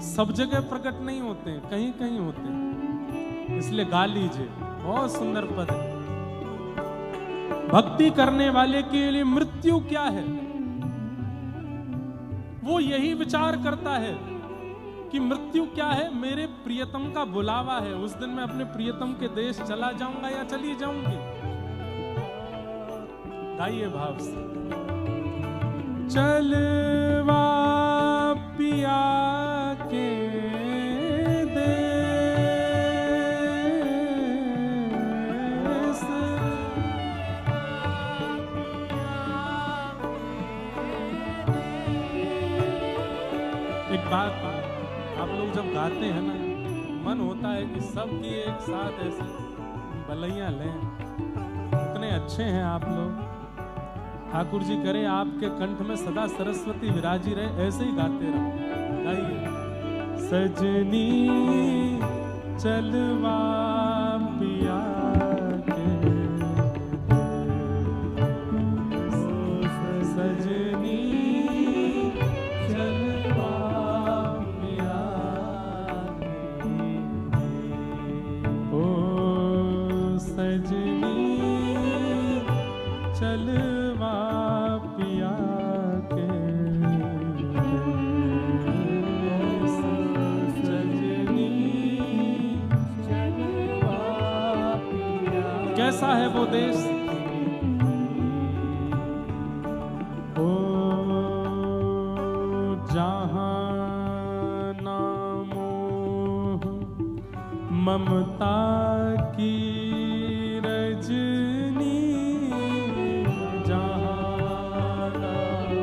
सब जगह प्रकट नहीं होते हैं, कहीं कहीं होते हैं, इसलिए गा लीजिए, बहुत सुंदर पद है। भक्ति करने वाले के लिए मृत्यु क्या है? वो यही विचार करता है कि मृत्यु क्या है? मेरे प्रियतम का बुलावा है, उस दिन मैं अपने प्रियतम के देश चला जाऊंगा या चली जाऊंगी। गाइए भाव से, चलवा पिया के देश, एक बात आप लोग जब गाते हैं ना, मन होता है कि सबकी एक साथ ऐसे बलैया लें। इतने अच्छे हैं आप लोग, ठाकुर जी करे आपके कंठ में सदा सरस्वती विराजी रहे, ऐसे ही गाते रहो। गाइए, सजनी चलवा पिया के सजनी चलवा पिया ओ सजनी चलवा पिया के सजनी चलवा पिया कैसा है वो देश ओ जहाँ ना मोह ममता की रजनी जहाँ ना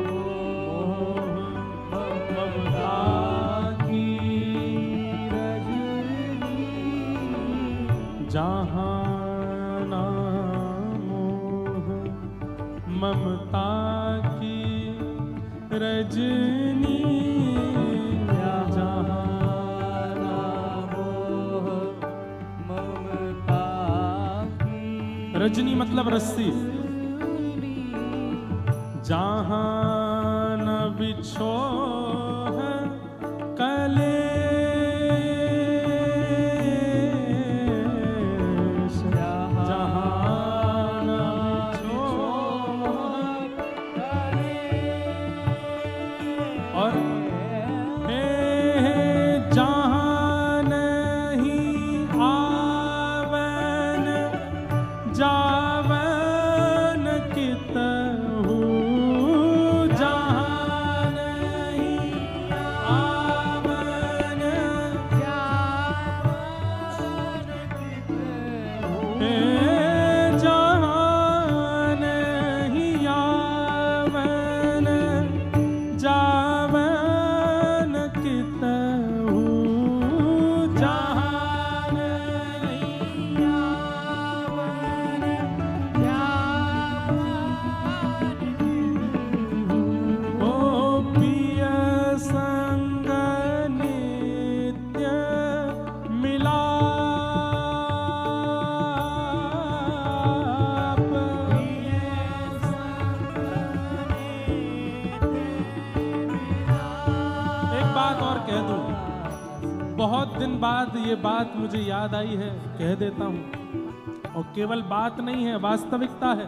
मोह ममता की रजनी जहाँ ना मोह ममता की रजनी जहाँ ना मोह ममता की रजनी मतलब रस्सी जहाँ न बिछो है कलेश जहाँ न बिछो और जहाँ नहीं आवन जावन कितहु जहाँ नहीं आवन जहाँ नहीं आवन जावन कितहु जहाँ नहीं आवन ओ पिय संग नित्य मिलाप एक बात और कह दूं बहुत दिन बाद ये बात मुझे याद आई है कह देता हूं और केवल बात नहीं है वास्तविकता है